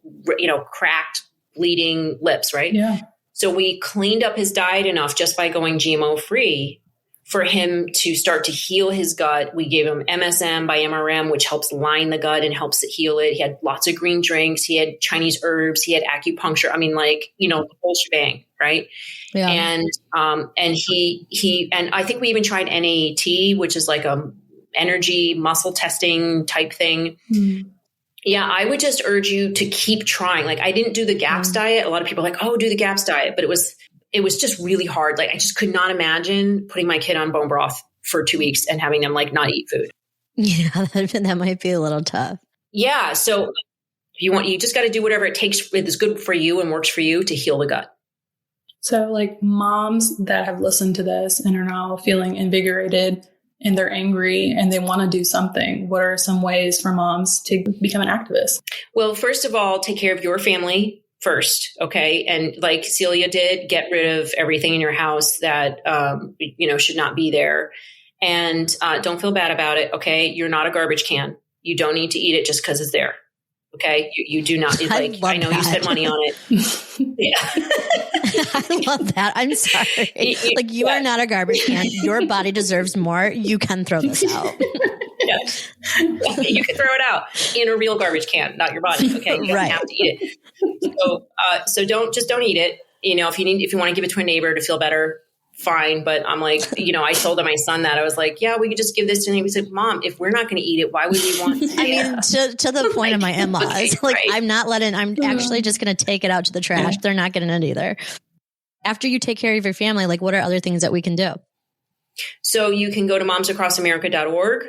cracked, bleeding lips, right? Yeah. So we cleaned up his diet enough just by going GMO free for him to start to heal his gut. We gave him MSM by MRM, which helps line the gut and helps it heal it. He had lots of green drinks. He had Chinese herbs. He had acupuncture. I mean, the whole shebang, right? Yeah. And I think we even tried NAT, which is like a energy muscle testing type thing. Yeah, I would just urge you to keep trying. Like, I didn't do the GAPS diet. A lot of people are like, oh, do the GAPS diet. But it was just really hard. Like, I just could not imagine putting my kid on bone broth for 2 weeks and having them not eat food. Yeah, that might be a little tough. Yeah. So you just got to do whatever it takes that is good for you and works for you to heal the gut. So moms that have listened to this and are now feeling invigorated and they're angry and they want to do something, what are some ways for moms to become an activist? Well, first of all, take care of your family first. Okay. And like Celia did, get rid of everything in your house that, should not be there. And don't feel bad about it. Okay. You're not a garbage can. You don't need to eat it just because it's there. Okay. You do not. I know you spent money on it. Yeah. I love that. I'm sorry. You are not a garbage can. Your body deserves more. You can throw this out. Yeah. You can throw it out in a real garbage can, not your body. Okay. You don't have to eat it. So don't eat it. If you want to give it to a neighbor to feel better, fine. But I'm like, I told my son that I was like, yeah, we could just give this to him. He said, Mom, if we're not going to eat it, why would we want to? I mean, to the point of my in-laws, right. I'm actually just going to take it out to the trash. They're not getting it either. After you take care of your family, what are other things that we can do? So you can go to momsacrossamerica.org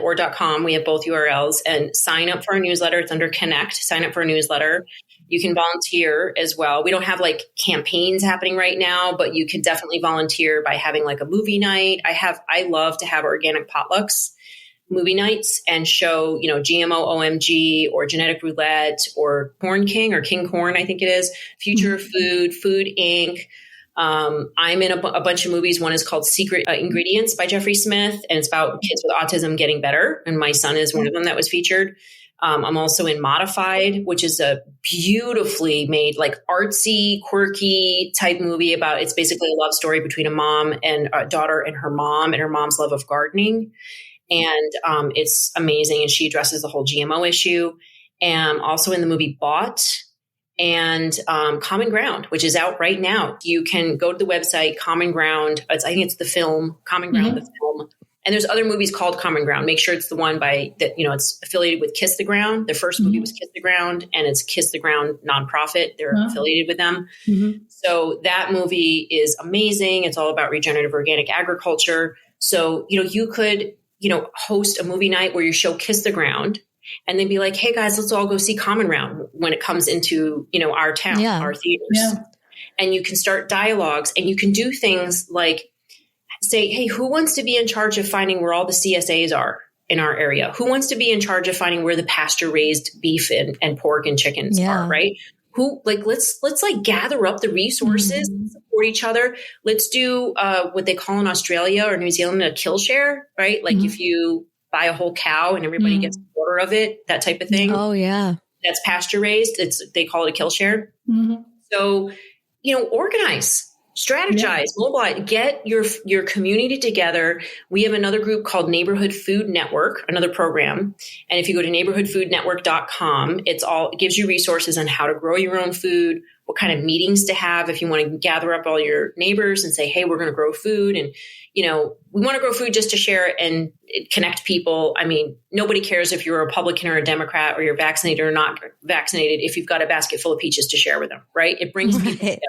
or .com. We have both URLs, and sign up for our newsletter. It's under Connect. Sign up for a newsletter. You can volunteer as well. We don't have campaigns happening right now, but you can definitely volunteer by having a movie night. I love to have organic potlucks movie nights and show, GMO OMG or Genetic Roulette or Corn King or King Corn, I think it is, Future of Food, Food Inc. I'm in a bunch of movies. One is called Secret Ingredients by Jeffrey Smith, and it's about kids with autism getting better. And my son is one of them that was featured. I'm also in Modified, which is a beautifully made, artsy, quirky type movie it's basically a love story between a mom and a daughter and her mom's love of gardening. And it's amazing. And she addresses the whole GMO issue. And also in the movie Bought and Common Ground, which is out right now. You can go to the website, Common Ground. I think it's the film, Common Ground, the film. And there's other movies called Common Ground. Make sure it's the one it's affiliated with Kiss the Ground. The first movie was Kiss the Ground, and it's Kiss the Ground nonprofit. They're affiliated with them. So that movie is amazing. It's all about regenerative organic agriculture. So, you could, host a movie night where you show Kiss the Ground and then be like, hey guys, let's all go see Common Ground when it comes into, our town, our theaters. Yeah. And you can start dialogues, and you can do things like say, hey, who wants to be in charge of finding where all the CSAs are in our area? Who wants to be in charge of finding where the pasture raised beef and pork and chickens are, right? Who, like, let's like gather up the resources, support each other. Let's do what they call in Australia or New Zealand a kill share, right? Like if you buy a whole cow and everybody gets a quarter of it, that type of thing. Oh yeah. That's pasture raised. They call it a kill share. So, organize, strategize, mobilize, get your community together. We have another group called Neighborhood Food Network, another program. And if you go to neighborhoodfoodnetwork.com, it gives you resources on how to grow your own food, what kind of meetings to have if you want to gather up all your neighbors and say, hey, we're going to grow food. And, we want to grow food just to share it and connect people. I mean, nobody cares if you're a Republican or a Democrat or you're vaccinated or not vaccinated if you've got a basket full of peaches to share with them, right? It brings people together.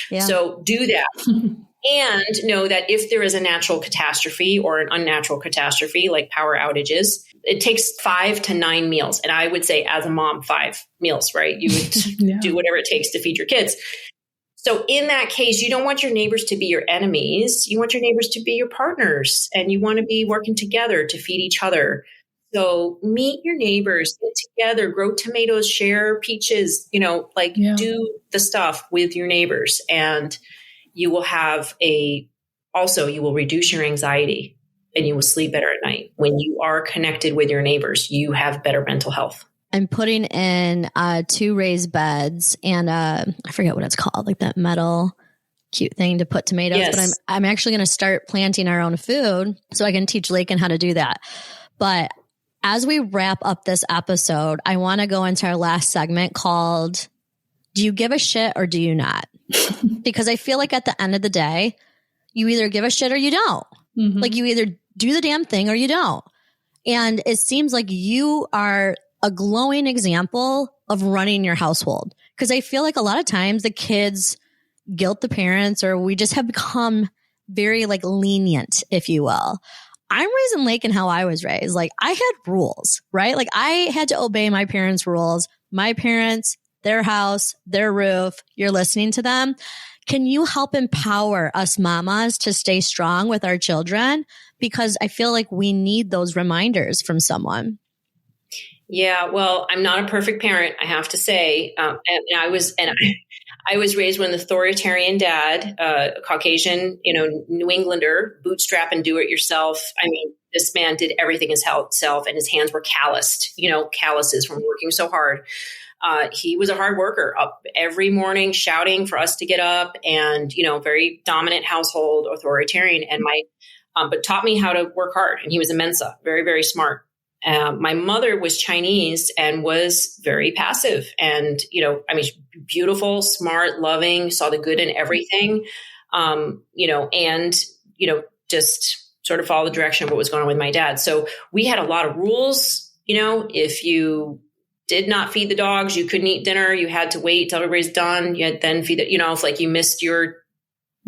Yeah. So do that. And know that if there is a natural catastrophe or an unnatural catastrophe, like power outages, it takes 5 to 9 meals. And I would say as a mom, 5 meals, right? You would do whatever it takes to feed your kids. So in that case, you don't want your neighbors to be your enemies. You want your neighbors to be your partners, and you want to be working together to feed each other. So meet your neighbors, get together, grow tomatoes, share peaches, do the stuff with your neighbors. And you will you will reduce your anxiety and you will sleep better at night. When you are connected with your neighbors, you have better mental health. I'm putting in 2 raised beds and I forget what it's called, like that metal cute thing to put tomatoes. Yes. But I'm actually going to start planting our own food so I can teach Lakin how to do that. But as we wrap up this episode, I want to go into our last segment called, do you give a shit or do you not? Because I feel like at the end of the day, you either give a shit or you don't. Like you either do the damn thing or you don't. And it seems like you are a glowing example of running your household. Because I feel like a lot of times the kids guilt the parents, or we just have become very lenient, if you will. I'm raising Lakin how I was raised. Like I had rules, right? Like I had to obey my parents' rules. My parents, their house, their roof, you're listening to them. Can you help empower us mamas to stay strong with our children? Because I feel like we need those reminders from someone. Yeah, well, I'm not a perfect parent, I have to say. I was raised with an authoritarian dad, a Caucasian, New Englander, bootstrap and do it yourself. I mean, this man did everything himself, and his hands were calloused, calluses from working so hard. He was a hard worker, up every morning shouting for us to get up, and, very dominant household, authoritarian, and but taught me how to work hard. And he was a Mensa, very, very smart. My mother was Chinese and was very passive and, beautiful, smart, loving, saw the good in everything, just sort of follow the direction of what was going on with my dad. So we had a lot of rules. If you did not feed the dogs, you couldn't eat dinner. You had to wait till everybody's done. You had then feed it, if you missed your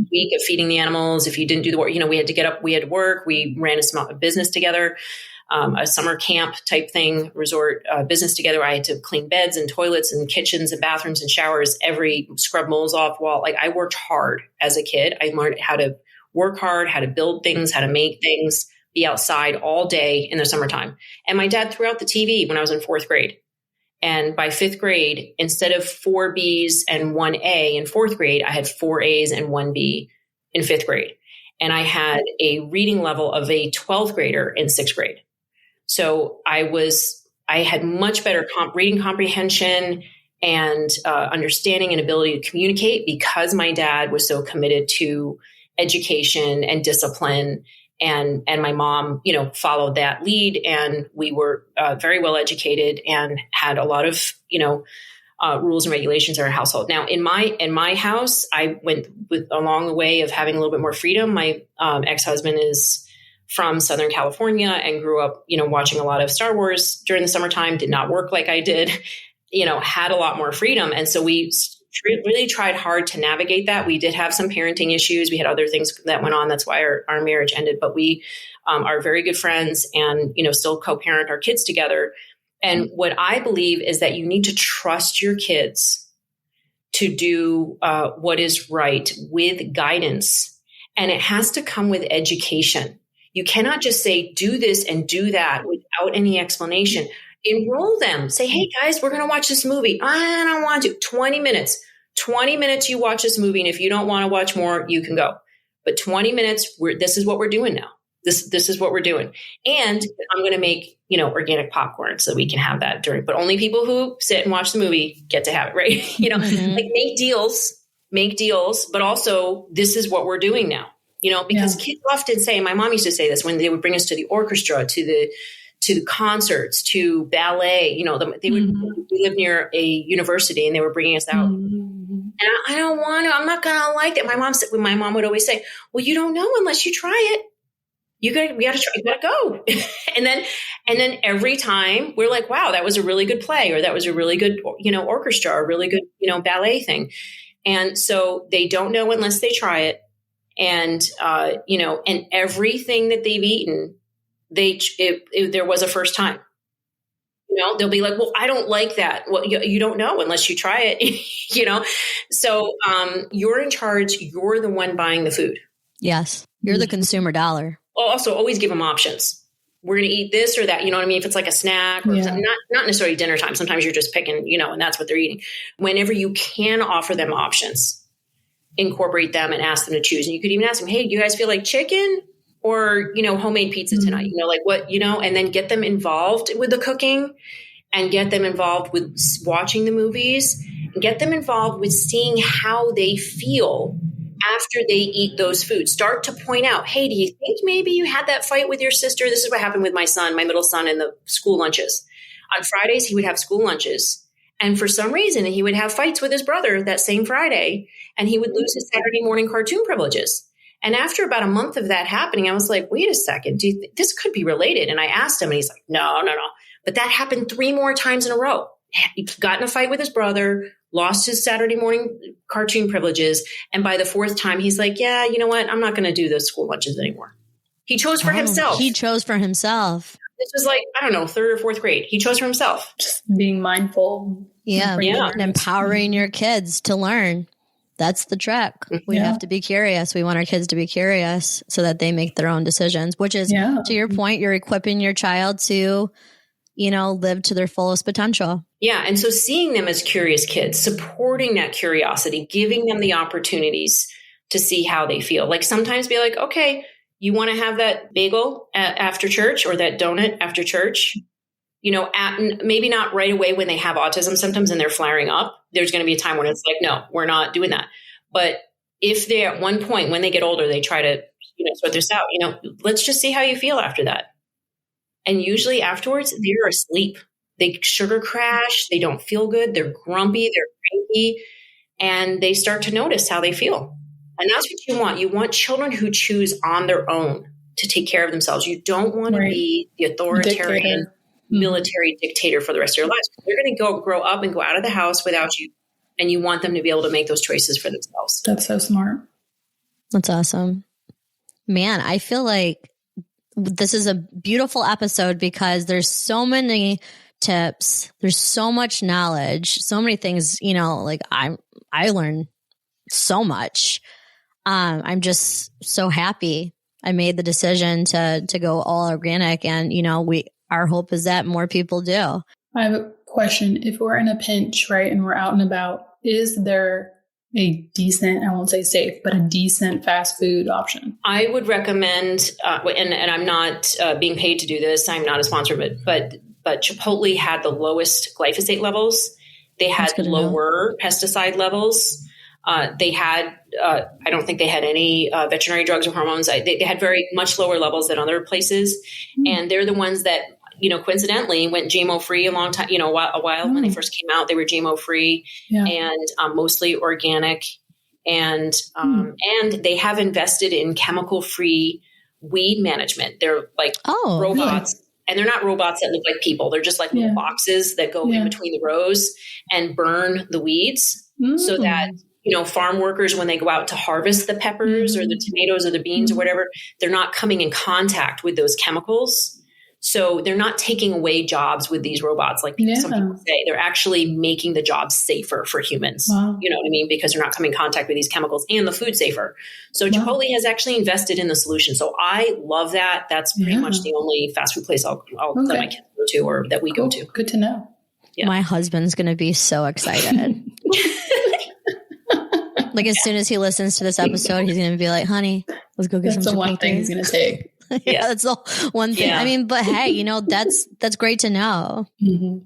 week of feeding the animals, if you didn't do the work, we had to get up, we had to work. We ran a business together. A summer camp type thing, resort business together. I had to clean beds and toilets and kitchens and bathrooms and showers, scrub moles off wall. Like I worked hard as a kid. I learned how to work hard, how to build things, how to make things, be outside all day in the summertime. And my dad threw out the TV when I was in 4th grade. And by 5th grade, instead of 4 Bs and 1 A in 4th grade, I had 4 As and 1 B in 5th grade. And I had a reading level of a 12th grader in 6th grade. So I had much better reading comprehension and understanding and ability to communicate because my dad was so committed to education and discipline. And my mom, followed that lead, and we were very well educated and had a lot of, rules and regulations in our household. Now, in my house, I went along the way of having a little bit more freedom. My ex-husband is from Southern California and grew up, watching a lot of Star Wars during the summertime, did not work like I did, had a lot more freedom. And so we really tried hard to navigate that. We did have some parenting issues. We had other things that went on. That's why our marriage ended. But we are very good friends and, still co-parent our kids together. And what I believe is that you need to trust your kids to do what is right with guidance. And it has to come with education. You cannot just say, do this and do that without any explanation. Enroll them. Say, hey guys, we're going to watch this movie. I don't want to. 20 minutes. 20 minutes you watch this movie. And if you don't want to watch more, you can go. But 20 minutes, this is what we're doing now. This is what we're doing. And I'm going to make, organic popcorn so we can have that during, but only people who sit and watch the movie get to have it, right? Like make deals, but also this is what we're doing now, because kids often say, my mom used to say this when they would bring us to the orchestra, to the concerts, to ballet, they would, we live near a university and they were bringing us out. And I don't want to, I'm not going to like that. My mom would always say, well, you don't know unless you try it. We got to try, you got to go. and then every time we're like, wow, that was a really good play, or that was a really good, orchestra, or really good, ballet thing. And so they don't know unless they try it. And, and everything that they've eaten, there was a first time. They'll be like, well, I don't like that. Well, you don't know unless you try it, So you're in charge. You're the one buying the food. Yes. You're the consumer dollar. Also, always give them options. We're going to eat this or that. You know what I mean? If it's like a snack or not necessarily dinner time. Sometimes you're just picking, and that's what they're eating. Whenever you can offer them options, incorporate them and ask them to choose. And you could even ask them, hey, do you guys feel like chicken or, homemade pizza tonight? Like what, and then get them involved with the cooking and get them involved with watching the movies and get them involved with seeing how they feel after they eat those foods. Start to point out, hey, do you think maybe you had that fight with your sister? This is what happened with my son, my middle son, in the school lunches. On Fridays, he would have school lunches. And for some reason, he would have fights with his brother that same Friday, and he would lose his Saturday morning cartoon privileges. And after about a month of that happening, I was like, wait a second, this could be related. And I asked him, and he's like, no. But that happened 3 more times in a row. He got in a fight with his brother, lost his Saturday morning cartoon privileges. And by the 4th time, he's like, yeah, you know what? I'm not going to do those school lunches anymore. He chose for himself. He chose for himself. This was like, I don't know, 3rd or 4th grade. He chose for himself. Just being mindful. Yeah. And empowering your kids to learn. That's the trick. We have to be curious. We want our kids to be curious so that they make their own decisions, which is, to your point, you're equipping your child to, live to their fullest potential. Yeah. And so seeing them as curious kids, supporting that curiosity, giving them the opportunities to see how they feel. Like sometimes be like, okay, you want to have that bagel after church or that donut after church? Maybe not right away when they have autism symptoms and they're flaring up. There's going to be a time when it's like, no, we're not doing that. But if they at one point when they get older, they try to, sort this out, let's just see how you feel after that. And usually afterwards, they're asleep. They sugar crash. They don't feel good. They're grumpy. They're cranky. And they start to notice how they feel. And that's what you want. You want children who choose on their own to take care of themselves. You don't want to be the authoritarian military dictator for the rest of your lives. They're going to grow up and go out of the house without you. And you want them to be able to make those choices for themselves. That's so smart. That's awesome. Man, I feel like this is a beautiful episode because there's so many tips. There's so much knowledge, so many things, I learned so much. I'm just so happy I made the decision to go all organic, and our hope is that more people do. I have a question. If we're in a pinch, right, and we're out and about, is there a decent, I won't say safe, but a decent fast food option? I would recommend, and I'm not being paid to do this. I'm not a sponsor, but Chipotle had the lowest glyphosate levels. They had lower pesticide levels. They had, I don't think they had any veterinary drugs or hormones. They had very much lower levels than other places. And they're the ones that, coincidentally went GMO free a long time, a while when they first came out. They were GMO free and mostly organic. And they have invested in chemical free weed management. They're like robots. Really? And they're not robots that look like people. They're just like little boxes that go in between the rows and burn the weeds so that, farm workers, when they go out to harvest the peppers or the tomatoes or the beans or whatever, they're not coming in contact with those chemicals. So they're not taking away jobs with these robots like some people say. They're actually making the jobs safer for humans. Wow. You know what I mean? Because they're not coming in contact with these chemicals and the food safer. So Chipotle has actually invested in the solution. So I love that. That's pretty much the only fast food place I'll let my kids go to, or that we go to. Good to know. Yeah. My husband's going to be so excited. Like as soon as he listens to this episode, he's going to be like, honey, let's go get some Chipotle. That's the one thing he's going to take. Yeah, that's the one thing. I mean, but hey, you know, that's great to know. Mm-hmm.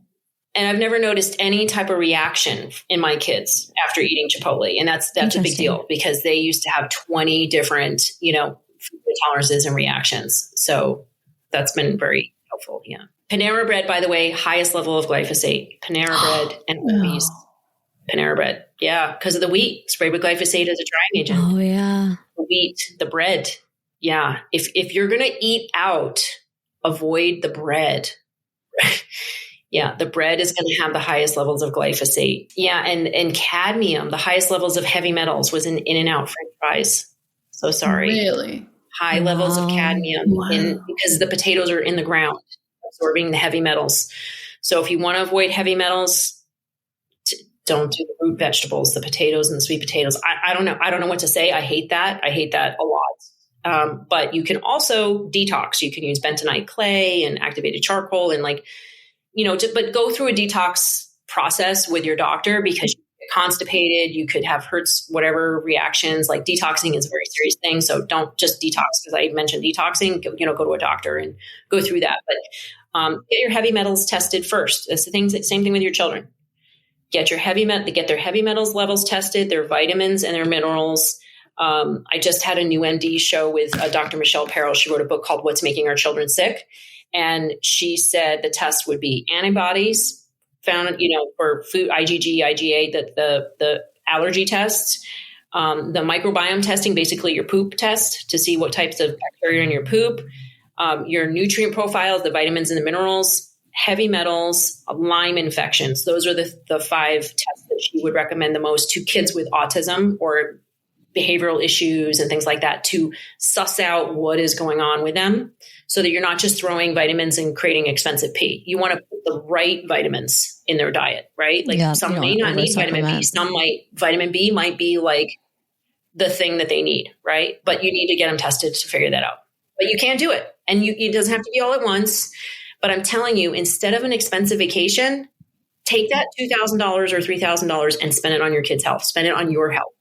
And I've never noticed any type of reaction in my kids after eating Chipotle. And that's a big deal because they used to have 20 different, you know, food tolerances and reactions. So that's been very helpful. Yeah. Panera Bread, by the way, highest level of glyphosate. Panera Bread and Arby's. Panera Bread. Yeah. Because of the wheat sprayed with glyphosate as a drying agent. Oh, yeah. The wheat, the bread. Yeah. If you're going to eat out, avoid the bread. Yeah. The bread is going to have the highest levels of glyphosate. Yeah. And cadmium, the highest levels of heavy metals was in In-N-Out French fries. So sorry. Really? High levels of cadmium because the potatoes are in the ground absorbing the heavy metals. So if you want to avoid heavy metals, don't do the root vegetables, the potatoes and the sweet potatoes. I don't know. I don't know what to say. I hate that. I hate that a lot. But you can also detox. You can use bentonite clay and activated charcoal and but go through a detox process with your doctor because you get constipated. You could have whatever reactions. Like detoxing is a very serious thing. So don't just detox because I mentioned detoxing, go to a doctor and go through that. But get your heavy metals tested first. That's same thing with your children. Get their heavy metals levels tested, their vitamins and their minerals. I just had a new MD show with Dr. Michelle Perrell. She wrote a book called What's Making Our Children Sick. And she said the test would be antibodies found, for food, IgG, IgA, the allergy tests, the microbiome testing, basically your poop test to see what types of bacteria are in your poop, your nutrient profiles, the vitamins and the minerals, heavy metals, Lyme infections. Those are the 5 tests that she would recommend the most to kids with autism or behavioral issues and things like that to suss out what is going on with them so that you're not just throwing vitamins and creating expensive pee. You want to put the right vitamins in their diet, right? Like some may not need vitamin B. Vitamin B might be like the thing that they need, right? But you need to get them tested to figure that out. But you can't do it. And it doesn't have to be all at once. But I'm telling you, instead of an expensive vacation, take that $2,000 or $3,000 and spend it on your kids' health. Spend it on your health.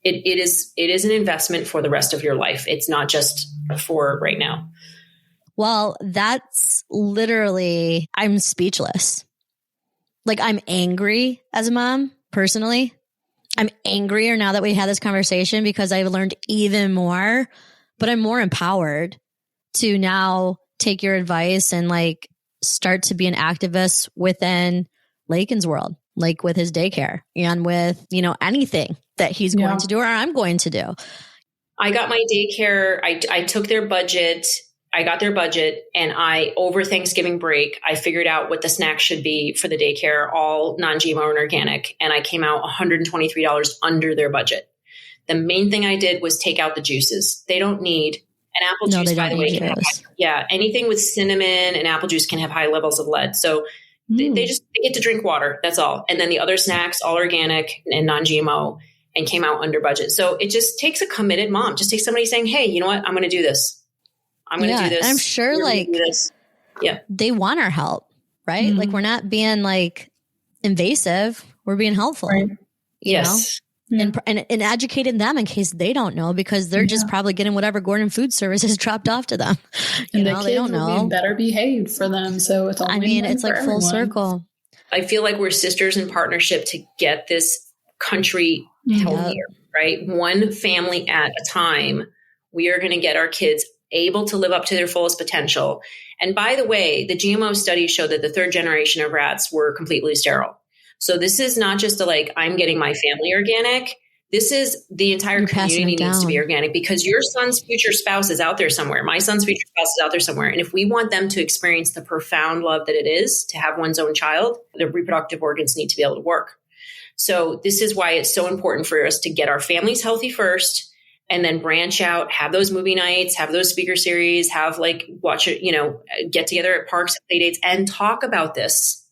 It is an investment for the rest of your life. It's not just for right now. Well, that's literally, I'm speechless. Like I'm angry as a mom, personally. I'm angrier now that we had this conversation because I've learned even more, but I'm more empowered to now take your advice and start to be an activist within Lakin's world, like with his daycare and with, anything that he's going to do or I'm going to do. I got my daycare. I took their budget. I got their budget and over Thanksgiving break, I figured out what the snacks should be for the daycare, all non-GMO and organic. And I came out $123 under their budget. The main thing I did was take out the juices. They don't need an apple juice, by the way. Anything with cinnamon and apple juice can have high levels of lead. So they get to drink water. That's all. And then the other snacks, all organic and non-GMO, and came out under budget. So it just takes a committed mom. Just takes somebody saying, hey, you know what? I'm going to do this. I'm going to do this. I'm sure they want our help, right? Mm-hmm. Like we're not being invasive. We're being helpful. Right. You know? Yeah. And educating them in case they don't know because they're just probably getting whatever Gordon Food Service has dropped off to them. And the kids they don't know. Will be better behaved for them. So it's all it's like full circle. I feel like we're sisters in partnership to get this country healthier, right? One family at a time. We are going to get our kids able to live up to their fullest potential. And by the way, the GMO studies show that the 3rd generation of rats were completely sterile. So this is not just I'm getting my family organic. This is the entire community needs to be organic because your son's future spouse is out there somewhere. My son's future spouse is out there somewhere. And if we want them to experience the profound love that it is to have one's own child, the reproductive organs need to be able to work. So this is why it's so important for us to get our families healthy first and then branch out, have those movie nights, have those speaker series, have like watch it, get together at parks, play dates, and talk about this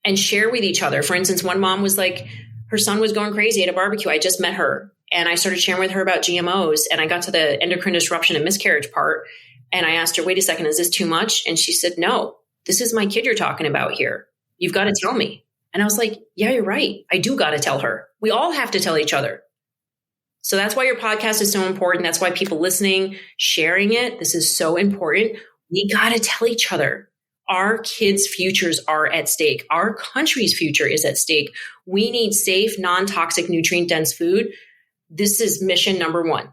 and share with each other. For instance, one mom was like, her son was going crazy at a barbecue. I just met her and I started sharing with her about GMOs, and I got to the endocrine disruption and miscarriage part. And I asked her, wait a second, is this too much? And she said, no, this is my kid you're talking about here. You've got to tell me. And I was like, yeah, you're right. I do got to tell her. We all have to tell each other. So that's why your podcast is so important. That's why people listening, sharing it, this is so important. We got to tell each other. Our kids' futures are at stake. Our country's future is at stake. We need safe, non-toxic, nutrient-dense food. This is mission number one.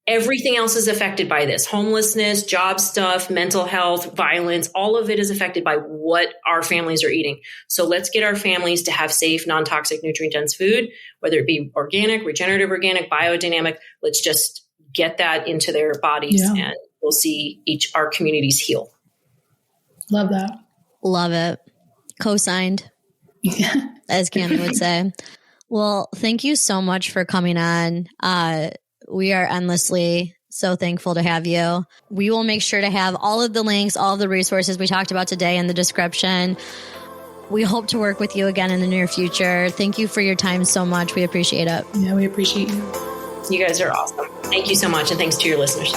Everything else is affected by this. Homelessness, job stuff, mental health, violence, all of it is affected by what our families are eating. So let's get our families to have safe, non-toxic, nutrient-dense food, whether it be organic, regenerative organic, biodynamic. Let's just get that into their bodies, and we'll see our communities heal. Love that. Love it. Co-signed, as Candy would say. Well, thank you so much for coming on. We are endlessly so thankful to have you. We will make sure to have all of the links, all of the resources we talked about today in the description. We hope to work with you again in the near future. Thank you for your time so much. We appreciate it. Yeah, we appreciate you. You guys are awesome. Thank you so much. And thanks to your listeners.